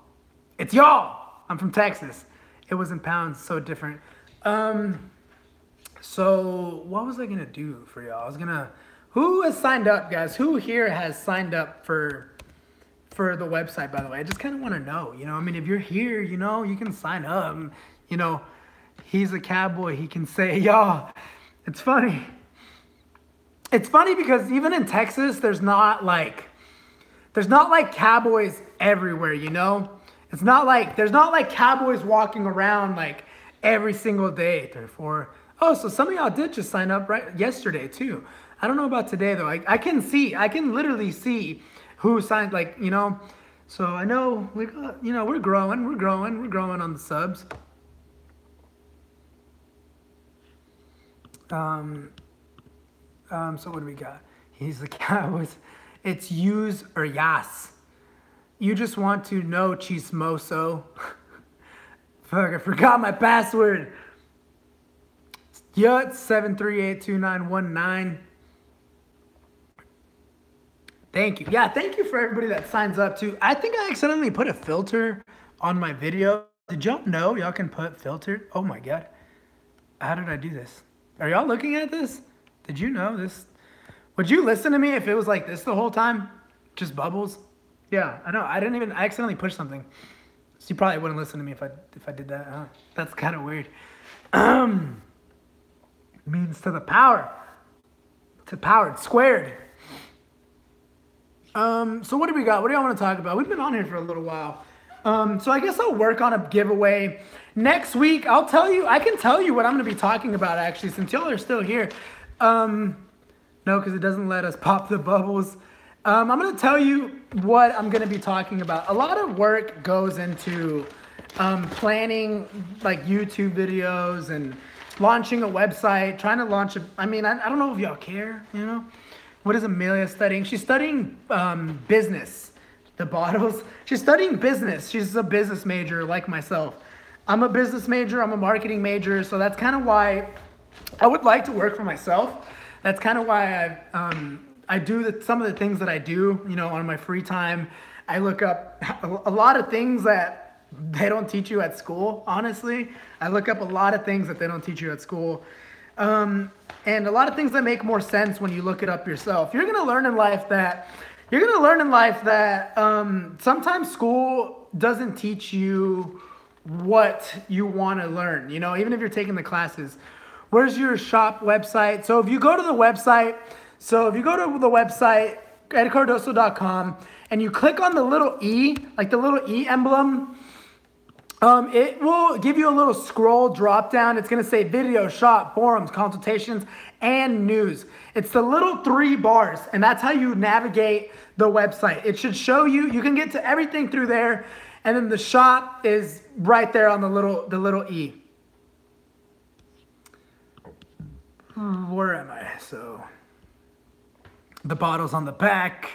It's y'all. I'm from Texas. It was in pounds. So different. So what was I going to do for y'all? I was going to... Who has signed up, guys? Who here has signed up for the website, by the way? I just kind of want to know, you know? I mean, if you're here, you know, you can sign up. You know, he's a cowboy. He can say, y'all, it's funny. It's funny because even in Texas, there's not like cowboys everywhere, you know? There's not like cowboys walking around like every single day. 34. Oh, so some of y'all did just sign up right yesterday too. I don't know about today though. I can literally see who signed, like, you know. So I know we got, you know, we're growing on the subs. So what do we got? He's the Cowboys. It's use or yas. You just want to know chismoso. Fuck, I forgot my password. Yut 7382919. Thank you. Yeah, thank you for everybody that signs up too. I think I accidentally put a filter on my video. Did y'all know y'all can put filter? Oh my God. How did I do this? Are y'all looking at this? Did you know this? Would you listen to me if it was like this the whole time? Just bubbles? Yeah, I know. I accidentally pushed something. So you probably wouldn't listen to me if I did that. Huh? That's kind of weird. Means to the power. To power, it's squared. So what do we got? What do y'all want to talk about? We've been on here for a little while. So I guess I'll work on a giveaway next week. I can tell you what I'm going to be talking about actually, since y'all are still here. No, because it doesn't let us pop the bubbles. I'm going to tell you what I'm going to be talking about. A lot of work goes into planning like YouTube videos and launching a website, trying to launch I don't know if y'all care, you know. What is Amelia studying? She's studying business. The bottles. She's studying business. She's a business major like myself. I'm a business major. I'm a marketing major. So that's kind of why I would like to work for myself. That's kind of why I do some of the things that I do, you know, on my free time. I look up a lot of things that they don't teach you at school, honestly. I look up a lot of things that they don't teach you at school. And a lot of things that make more sense when you look it up yourself. You're going to learn in life that sometimes school doesn't teach you what you want to learn. You know, even if you're taking the classes, where's your shop website? So if you go to the website, So if you go to the website, cardoso.com, and you click on the little E, like the little E emblem, it will give you a little scroll drop down. It's going to say video, shop, forums, consultations, and news. It's the little 3 bars, and that's how you navigate the website. It should show you, you can get to everything through there, and then the shop is right there on the little E. Where am I? So the bottle's on the back.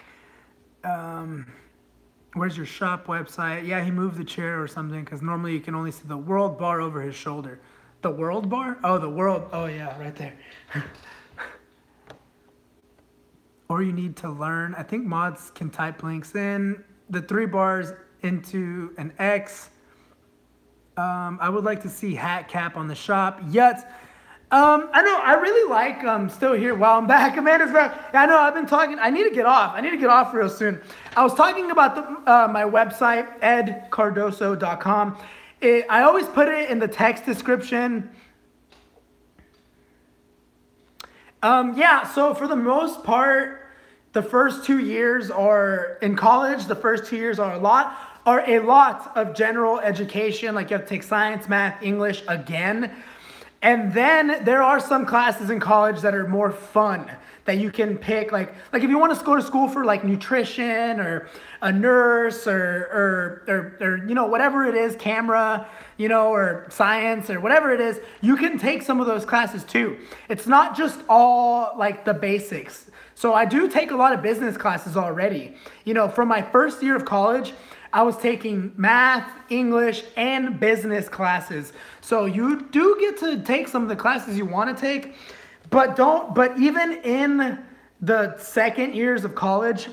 Where's your shop website? Yeah, he moved the chair or something, because normally you can only see the world bar over his shoulder. The world bar? Oh, the world. Oh, yeah, right there. Or you need to learn. I think mods can type links in. The 3 bars into an X. I would like to see hat cap on the shop. Yet. I know, I really like, still here while I'm back. Amanda's back. Yeah, I know, I've been talking. I need to get off. I need to get off real soon. I was talking about my website, edcardoso.com. I always put it in the text description. Yeah, so for the most part, the first 2 years are in college. The first 2 years are a lot of general education. Like you have to take science, math, English again. And then there are some classes in college that are more fun that you can pick. Like if you want to go to school for like nutrition or a nurse or you know, whatever it is, camera, you know, or science or whatever it is, you can take some of those classes too. It's not just all like the basics. So I do take a lot of business classes already. You know, from my first year of college, I was taking math, English, and business classes. So you do get to take some of the classes you want to take, but even in the second years of college,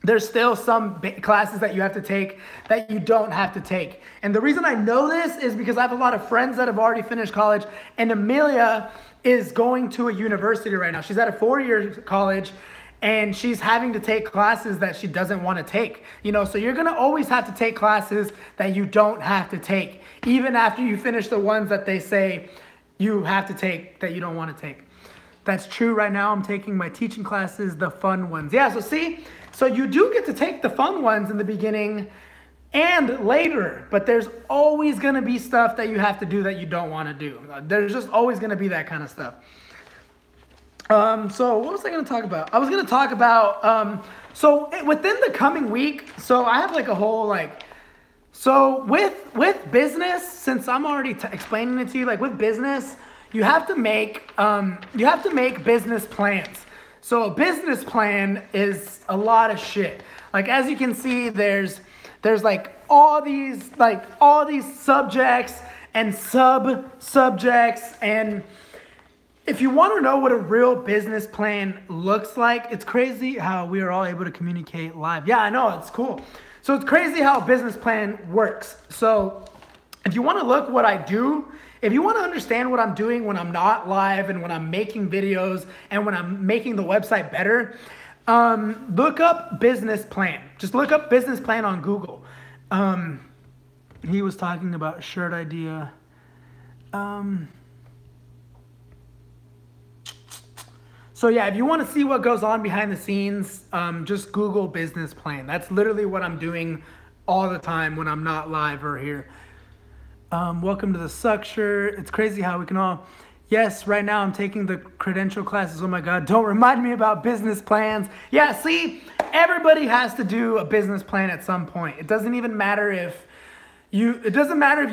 there's still some classes that you have to take that you don't have to take. And the reason I know this is because I have a lot of friends that have already finished college, and Amelia is going to a university right now. She's at a 4-year college, and she's having to take classes that she doesn't want to take. You know, so you're going to always have to take classes that you don't have to take, even after you finish the ones that they say you have to take that you don't want to take. That's true. Right now I'm taking my teaching classes, the fun ones. Yeah, so see, so you do get to take the fun ones in the beginning and later, but there's always going to be stuff that you have to do that you don't want to do. There's just always going to be that kind of stuff. So what was I going to talk about? I was going to talk about, so within the coming week, so I have like a whole like, so with business, since I'm already explaining it to you, like with business, you have to make business plans. So a business plan is a lot of shit. Like, as you can see, there's like all these subjects and sub-subjects, and if you want to know what a real business plan looks like, it's crazy how we are all able to communicate live. Yeah, I know, it's cool. So it's crazy how a business plan works. So if you want to look what I do, if you want to understand what I'm doing when I'm not live and when I'm making videos and when I'm making the website better, look up business plan. Just look up business plan on Google. He was talking about shirt idea. So yeah, if you want to see what goes on behind the scenes, just Google business plan. That's literally what I'm doing all the time when I'm not live or here. Welcome to the Suck Shirt. It's crazy how we can all... Yes, right now I'm taking the credential classes. Oh my God, don't remind me about business plans. Yeah, see, everybody has to do a business plan at some point. It doesn't matter if you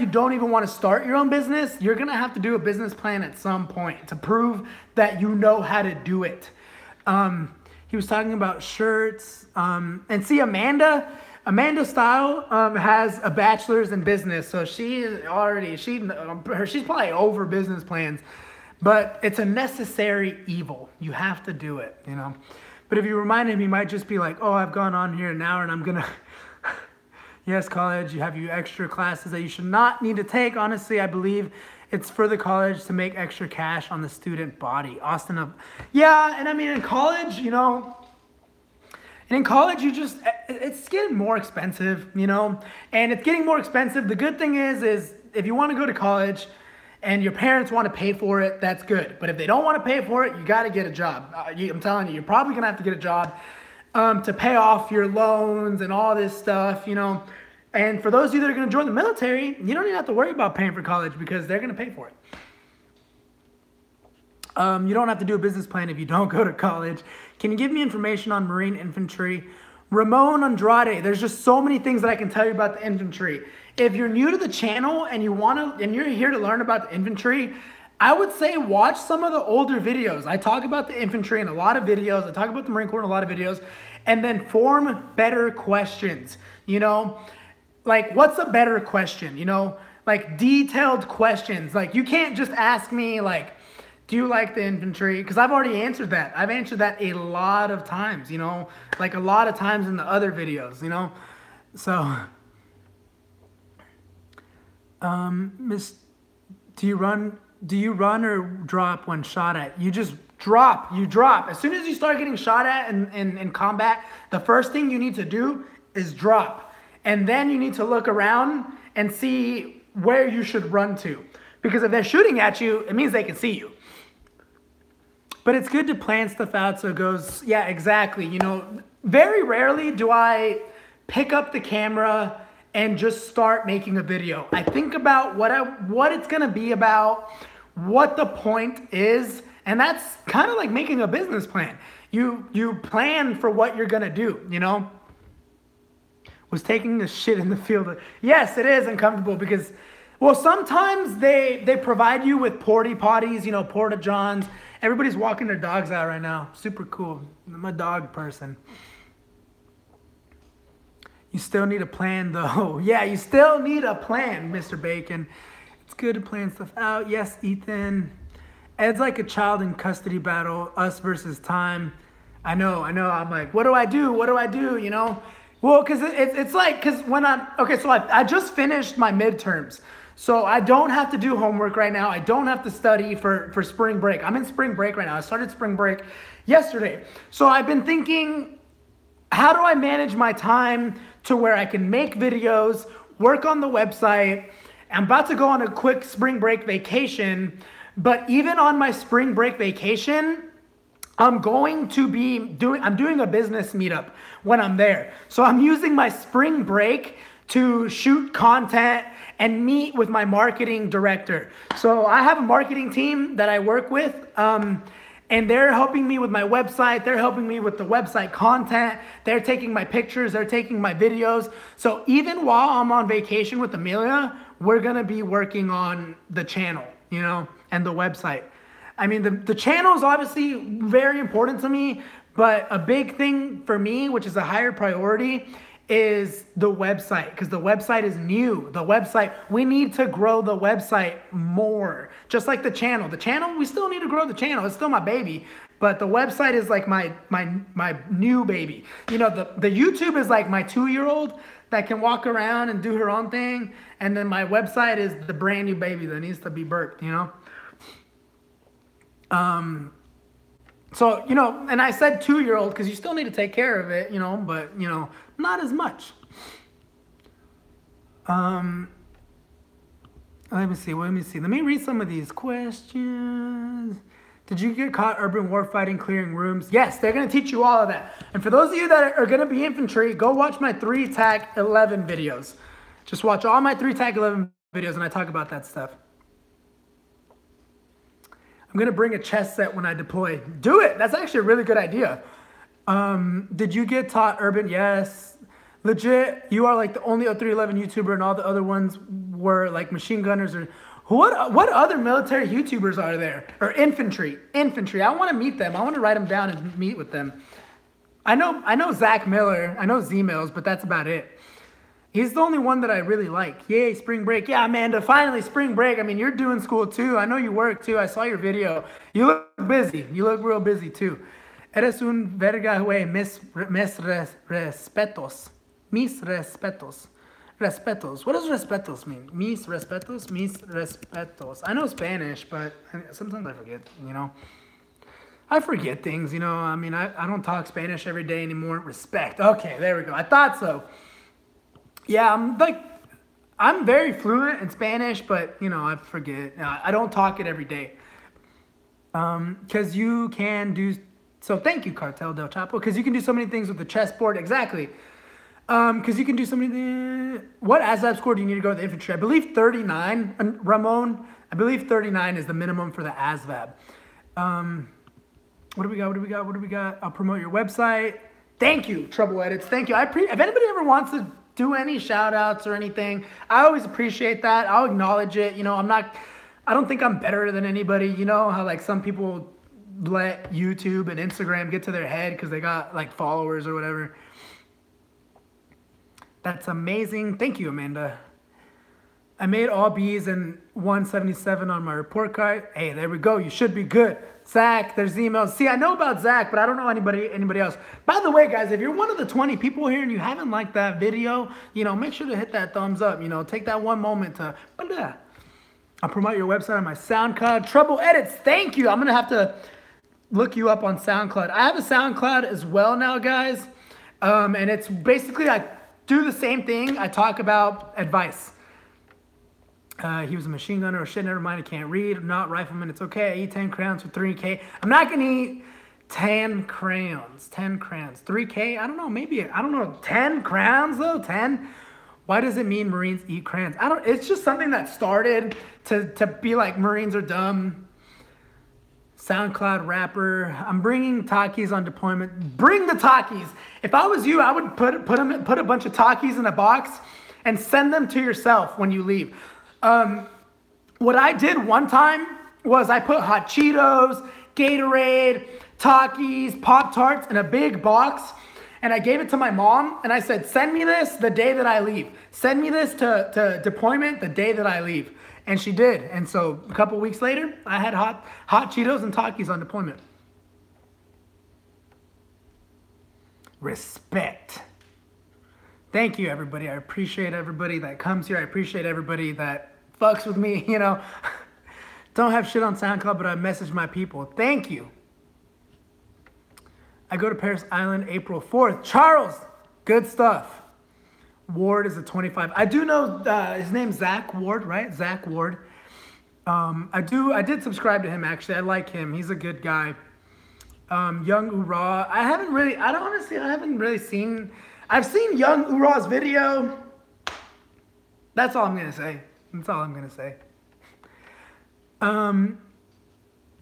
don't even want to start your own business. You're going to have to do a business plan at some point to prove that you know how to do it. He was talking about shirts. And see, Amanda Style has a bachelor's in business. So she's probably over business plans. But it's a necessary evil. You have to do it, you know. But if you remind him, he might just be like, oh, I've gone on here an hour and I'm going to... Yes, college, you have your extra classes that you should not need to take. Honestly, I believe it's for the college to make extra cash on the student body. Austin, yeah, and I mean, in college, you know, and in college, it's getting more expensive, you know, and it's getting more expensive. The good thing is if you want to go to college, and your parents want to pay for it, that's good. But if they don't want to pay for it, you got to get a job. I'm telling you, you're probably going to have to get a job to pay off your loans and all this stuff, you know. And for those of you that are going to join the military, you don't even have to worry about paying for college because they're going to pay for it. You don't have to do a business plan if you don't go to college. Can you give me information on Marine Infantry? Ramon Andrade, there's just so many things that I can tell you about the infantry. If you're new to the channel and you're here to learn about the infantry, I would say watch some of the older videos. I talk about the infantry in a lot of videos. I talk about the Marine Corps in a lot of videos. And then form better questions, you know? Like, what's a better question, you know? Like, detailed questions. Like, you can't just ask me, like, do you like the infantry? Because I've already answered that. I've answered that a lot of times, you know, like a lot of times in the other videos, you know. So, Miss, do you run or drop when shot at? You just drop. You drop. As soon as you start getting shot at in combat, the first thing you need to do is drop. And then you need to look around and see where you should run to. Because if they're shooting at you, it means they can see you. But it's good to plan stuff out so it goes, yeah, exactly. You know, very rarely do I pick up the camera and just start making a video. I think about what it's going to be about, what the point is, and that's kind of like making a business plan. You plan for what you're going to do, you know? Was taking the shit in the field. Yes, it is uncomfortable because, well, sometimes they provide you with porta potties, you know, porta johns. Everybody's walking their dogs out right now. Super cool. I'm a dog person. You still need a plan, though. Yeah, you still need a plan, Mr. Bacon. It's good to plan stuff out. Yes, Ethan. Ed's like a child in custody battle, us versus time. I know. I'm like, what do I do? What do I do? You know? Well, because it's like, because when so I just finished my midterms. So I don't have to do homework right now. I don't have to study for spring break. I'm in spring break right now. I started spring break yesterday. So I've been thinking, how do I manage my time to where I can make videos, work on the website? I'm about to go on a quick spring break vacation. But even on my spring break vacation, I'm doing a business meetup when I'm there. So I'm using my spring break to shoot content and meet with my marketing director. So I have a marketing team that I work with, and they're helping me with my website. They're helping me with the website content. They're taking my pictures. They're taking my videos. So even while I'm on vacation with Amelia, we're gonna be working on the channel, you know, and the website. I mean, the channel is obviously very important to me, but a big thing for me, which is a higher priority, is the website, because the website is new. The website, we need to grow the website more, just like the channel. The channel, we still need to grow the channel. It's still my baby, but the website is like my new baby. You know, the YouTube is like my 2-year-old that can walk around and do her own thing, and then my website is the brand new baby that needs to be burped, you know? So, you know, and I said 2-year-old because you still need to take care of it, you know, but, you know, not as much. Let me see. Let me read some of these questions. Did you get caught urban warfighting clearing rooms? Yes, they're going to teach you all of that. And for those of you that are going to be infantry, go watch my 3 TAC 11 videos. Just watch all my 3 TAC 11 videos and I talk about that stuff. I'm going to bring a chess set when I deploy. Do it. That's actually a really good idea. Did you get taught urban? Yes. Legit, you are like the only 0311 YouTuber and all the other ones were like machine gunners or... What other military YouTubers are there? Or infantry. I want to meet them. I want to write them down and meet with them. I know Zach Miller. I know Z-Mills, but that's about it. He's the only one that I really like. Yay, spring break. Yeah, Amanda, finally spring break. I mean, you're doing school too. I know you work too. I saw your video. You look busy. You look real busy too. Eres un verga, güey. Mis respetos. Mis respetos. Respetos. What does respetos mean? Mis respetos? Mis respetos. I know Spanish, but sometimes I forget, you know. I forget things, you know. I mean, I don't talk Spanish every day anymore. Respect. Okay, there we go. I thought so. Yeah, I'm like, I'm very fluent in Spanish, but you know, I forget. I don't talk it every day. Because you can do, so thank you, Cartel del Chapo, because you can do so many things with the chessboard. Exactly. Because you can do so many things. What ASVAB score do you need to go with the infantry? I believe 39, Ramon. I believe 39 is the minimum for the ASVAB. What do we got? What do we got? What do we got? I'll promote your website. Thank you, Trouble Edits. Thank you. If anybody ever wants to do any shout outs or anything, I always appreciate that. I'll acknowledge it. You know, I don't think I'm better than anybody. You know how like some people let YouTube and Instagram get to their head because they got like followers or whatever. That's amazing. Thank you, Amanda. I made all B's and 177 on my report card. Hey, there we go. You should be good. Zach, there's emails. See, I know about Zach, but I don't know anybody else. By the way, guys, if you're one of the 20 people here and you haven't liked that video, you know, make sure to hit that thumbs up. You know, take that one moment to... I'll promote your website on my SoundCloud. Trouble Edits, thank you. I'm going to have to look you up on SoundCloud. I have a SoundCloud as well now, guys. And it's basically, I do the same thing. I talk about advice. He was a machine gunner. Oh, shit, never mind. I can't read. I'm not rifleman. It's okay. I eat 10 crayons for 3K. I'm not going to eat 10 crayons. 10 crayons. 3K? I don't know. Maybe, I don't know. 10 crayons, though? 10? Why does it mean Marines eat crayons? It's just something that started to be like Marines are dumb. SoundCloud rapper. I'm bringing Takis on deployment. Bring the Takis. If I was you, I would put a bunch of Takis in a box and send them to yourself when you leave. What I did one time was I put hot Cheetos, Gatorade, Takis, Pop-Tarts in a big box. And I gave it to my mom, and I said, send me this the day that I leave. Send me this to deployment the day that I leave. And she did. And so a couple weeks later, I had hot Cheetos and Takis on deployment. Respect. Thank you, everybody. I appreciate everybody that comes here. I appreciate everybody that fucks with me, you know. Don't have shit on SoundCloud, but I message my people. Thank you. I go to Paris Island April 4th. Charles, good stuff. Ward is a 25. I do know his name's Zach Ward, right? Zach Ward. I did subscribe to him, actually. I like him. He's a good guy. Young Ura. I haven't really seen... I've seen Young Ura's video. That's all I'm going to say. That's all I'm going to say.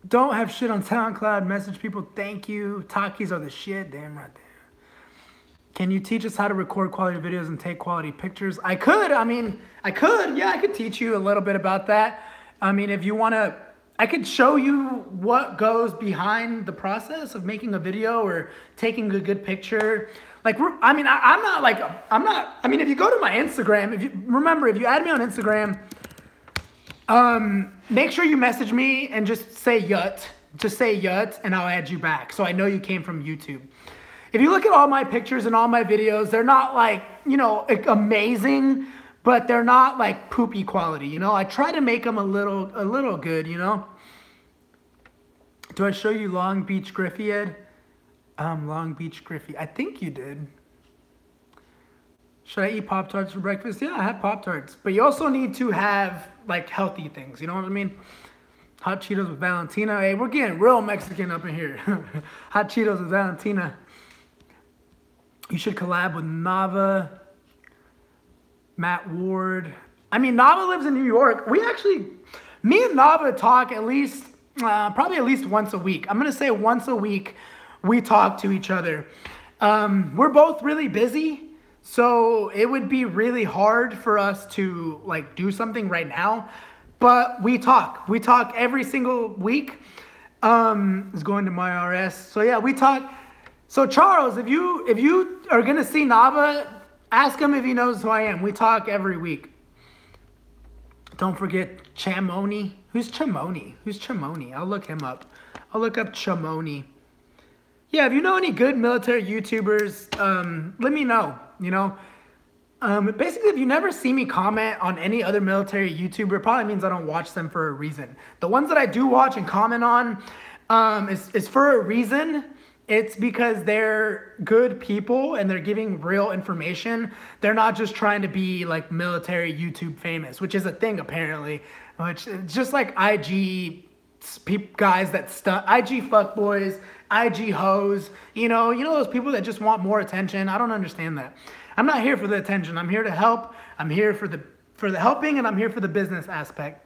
Don't have shit on SoundCloud. Message people. Thank you. Takis are the shit. Damn right there. Can you teach us how to record quality videos and take quality pictures? I could. Yeah, I could teach you a little bit about that. I mean, if you want to, I could show you what goes behind the process of making a video or taking a good picture. Like, I mean, if you go to my Instagram, if you add me on Instagram, make sure you message me and just say yut. Just say yut and I'll add you back. So I know you came from YouTube. If you look at all my pictures and all my videos, they're not like, you know, amazing, but they're not like poopy quality. You know, I try to make them a little good, you know. Do I show you Long Beach Griffey, Ed? Long Beach Griffey. I think you did. Should I eat Pop-Tarts for breakfast? Yeah, I have Pop-Tarts. But you also need to have, like, healthy things. You know what I mean? Hot Cheetos with Valentina. Hey, we're getting real Mexican up in here. Hot Cheetos with Valentina. You should collab with Nava. Matt Ward. I mean, Nava lives in New York. Me and Nava talk at least, probably at least once a week. I'm going to say once a week we talk to each other. We're both really busy. So it would be really hard for us to like do something right now, but we talk every single week. Is going to my RS. So yeah, we talk. So Charles, if you are going to see Nava, ask him if he knows who I am. We talk every week. Don't forget Chamoni. Who's Chamoni? I'll look him up. I'll look up Chamoni. Yeah, if you know any good military YouTubers, let me know. You know, basically, if you never see me comment on any other military YouTuber, it probably means I don't watch them for a reason. The ones that I do watch and comment on is for a reason. It's because they're good people and they're giving real information. They're not just trying to be like military YouTube famous, which is a thing apparently. Which just like IG guys that IG fuckboys, IG hoes, you know those people that just want more attention. I don't understand that. I'm not here for the attention. I'm here to help. I'm here for the helping, and I'm here for the business aspect.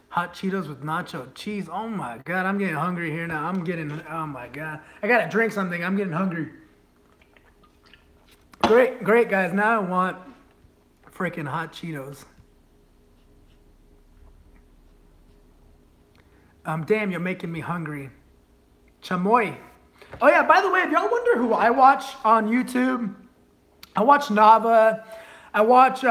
Hot Cheetos with nacho cheese. Oh my God, I'm getting hungry here now. Oh my God. I gotta drink something. I'm getting hungry. Great guys. Now I want freaking hot Cheetos. Damn, you're making me hungry. Chamoy. Oh yeah, by the way, if y'all wonder who I watch on YouTube, I watch Nava. I watch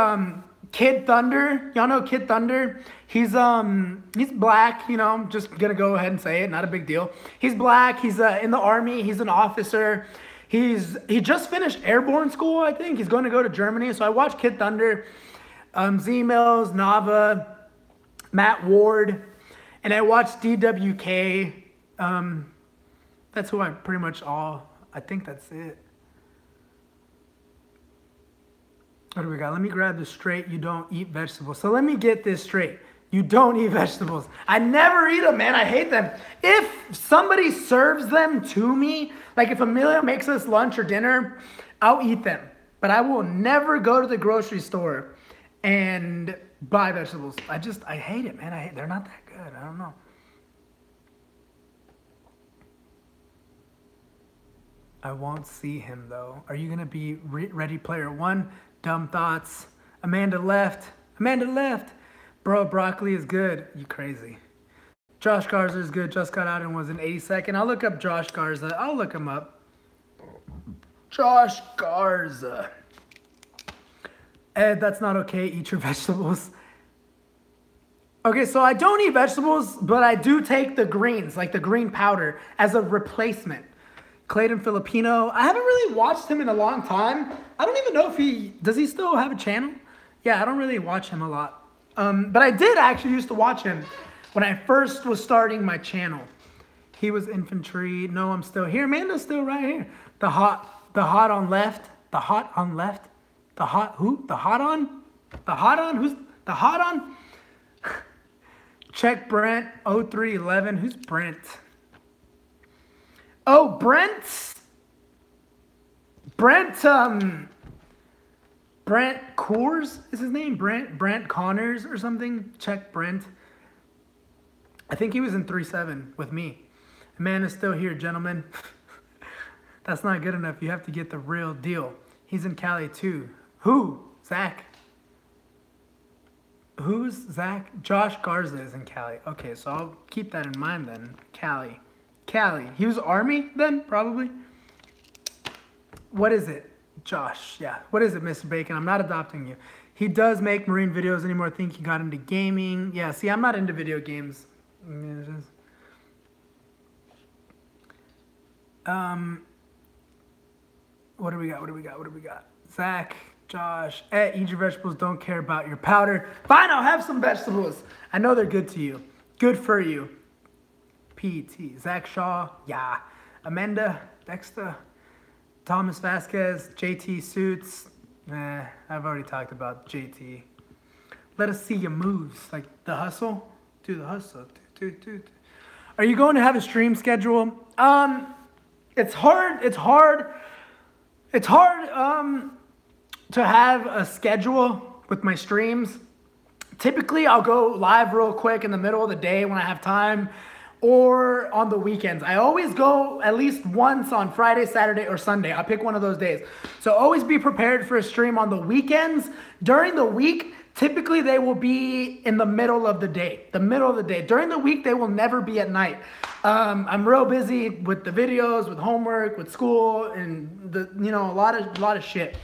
Kid Thunder. Y'all know Kid Thunder? He's black, you know, I'm just gonna go ahead and say it, not a big deal. He's black, he's in the army, he's an officer. He just finished airborne school, I think. He's going to go to Germany. So I watch Kid Thunder, Z-Mills, Nava, Matt Ward, and I watch DWK. That's who I pretty much I think that's it. What do we got? Let me grab this straight. You don't eat vegetables. So let me get this straight. You don't eat vegetables. I never eat them, man. I hate them. If somebody serves them to me, like if Amelia makes us lunch or dinner, I'll eat them. But I will never go to the grocery store and buy vegetables. I hate it, man. They're not that good. I don't know. I won't see him, though. Are you going to be Ready Player One? Dumb thoughts. Amanda left. Bro, broccoli is good. You crazy. Josh Garza is good. Just got out and was in 82nd. I'll look up Josh Garza. I'll look him up. Josh Garza. Ed, that's not okay. Eat your vegetables. Okay, so I don't eat vegetables, but I do take the greens, like the green powder, as a replacement. Clayton Filipino. I haven't really watched him in a long time. I don't even know if does he still have a channel? Yeah, I don't really watch him a lot. But I did actually used to watch him when I first was starting my channel. He was Infantry. No, I'm still here. Amanda's still right here. The hot on left. The hot on left. The hot who? The hot on? The hot on? Who's the hot on? Check Brent 0311. Who's Brent? Oh, Brent Coors is his name? Brent Connors or something? Check Brent. I think he was in 3-7 with me. Amanda's still here, gentlemen. That's not good enough. You have to get the real deal. He's in Cali too. Who? Zach. Who's Zach? Josh Garza is in Cali. Okay, so I'll keep that in mind then. Cali. He was Army then, probably. What is it? Josh, yeah. What is it, Mr. Bacon? I'm not adopting you. He does make marine videos anymore. I think he got into gaming. Yeah, see, I'm not into video games. What do we got? Zach, Josh, eat your vegetables. Don't care about your powder. Fine, I'll have some vegetables. I know they're good to you. Good for you. PT. Zach Shaw, yeah. Amanda, Dexter, Thomas Vasquez, JT Suits. I've already talked about JT. Let us see your moves. Like the hustle. Do the hustle. Are you going to have a stream schedule? It's hard to have a schedule with my streams. Typically, I'll go live real quick in the middle of the day when I have time, or on the weekends. I always go at least once on Friday, Saturday, or Sunday. I'll pick one of those days. So always be prepared for a stream on the weekends. During the week, typically they will be in the middle of the day. During the week, they will never be at night. I'm real busy with the videos, with homework, with school, and a lot of shit.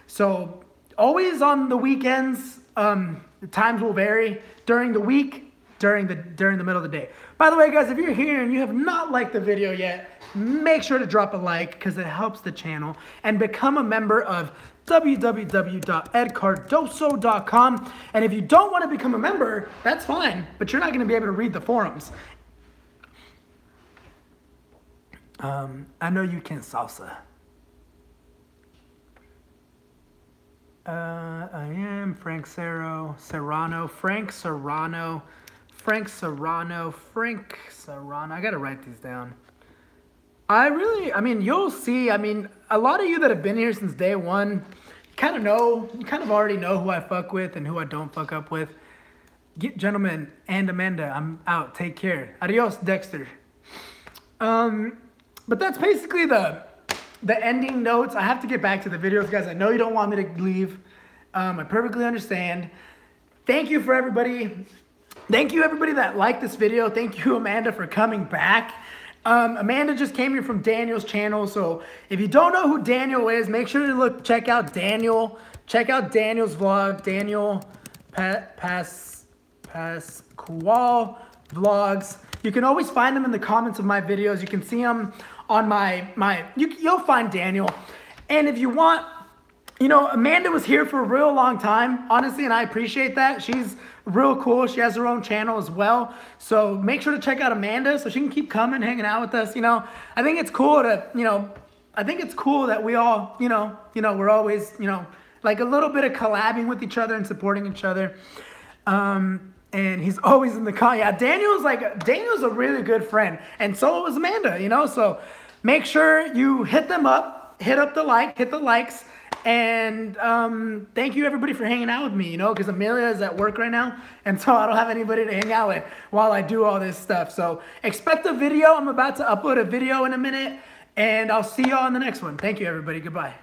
So always on the weekends. The times will vary. During the week, during the middle of the day. By the way, guys, if you're here and you have not liked the video yet, make sure to drop a like because it helps the channel, and become a member of www.edcardoso.com. And if you don't want to become a member, that's fine, but you're not going to be able to read the forums. I know you can salsa. I am Frank Serrano. I gotta write these down. I mean, you'll see. I mean, a lot of you that have been here since day one, you kind of already know who I fuck with and who I don't fuck up with. Gentlemen and Amanda, I'm out. Take care. Adios, Dexter. But that's basically the ending notes. I have to get back to the videos, guys. I know you don't want me to leave. I perfectly understand. Thank you for everybody. Thank you everybody that liked this video. Thank you, Amanda, for coming back. Amanda just came here from Daniel's channel. So if you don't know who Daniel is, make sure to check out Daniel. Check out Daniel's vlog. Daniel Pasquale Vlogs. You can always find them in the comments of my videos. You can see them on you'll find Daniel. And if you want, Amanda was here for a real long time, honestly, and I appreciate that. She's real cool. She has her own channel as well. So make sure to check out Amanda so she can keep coming, hanging out with us. I think it's cool that we all, we're always, like a little bit of collabing with each other and supporting each other. And he's always in the car. Yeah, Daniel's a really good friend. And so was Amanda, so make sure you hit them up, hit the likes. And thank you everybody for hanging out with me, because Amelia is at work right now. And so I don't have anybody to hang out with while I do all this stuff. So expect a video. I'm about to upload a video in a minute. And I'll see y'all in the next one. Thank you, everybody. Goodbye.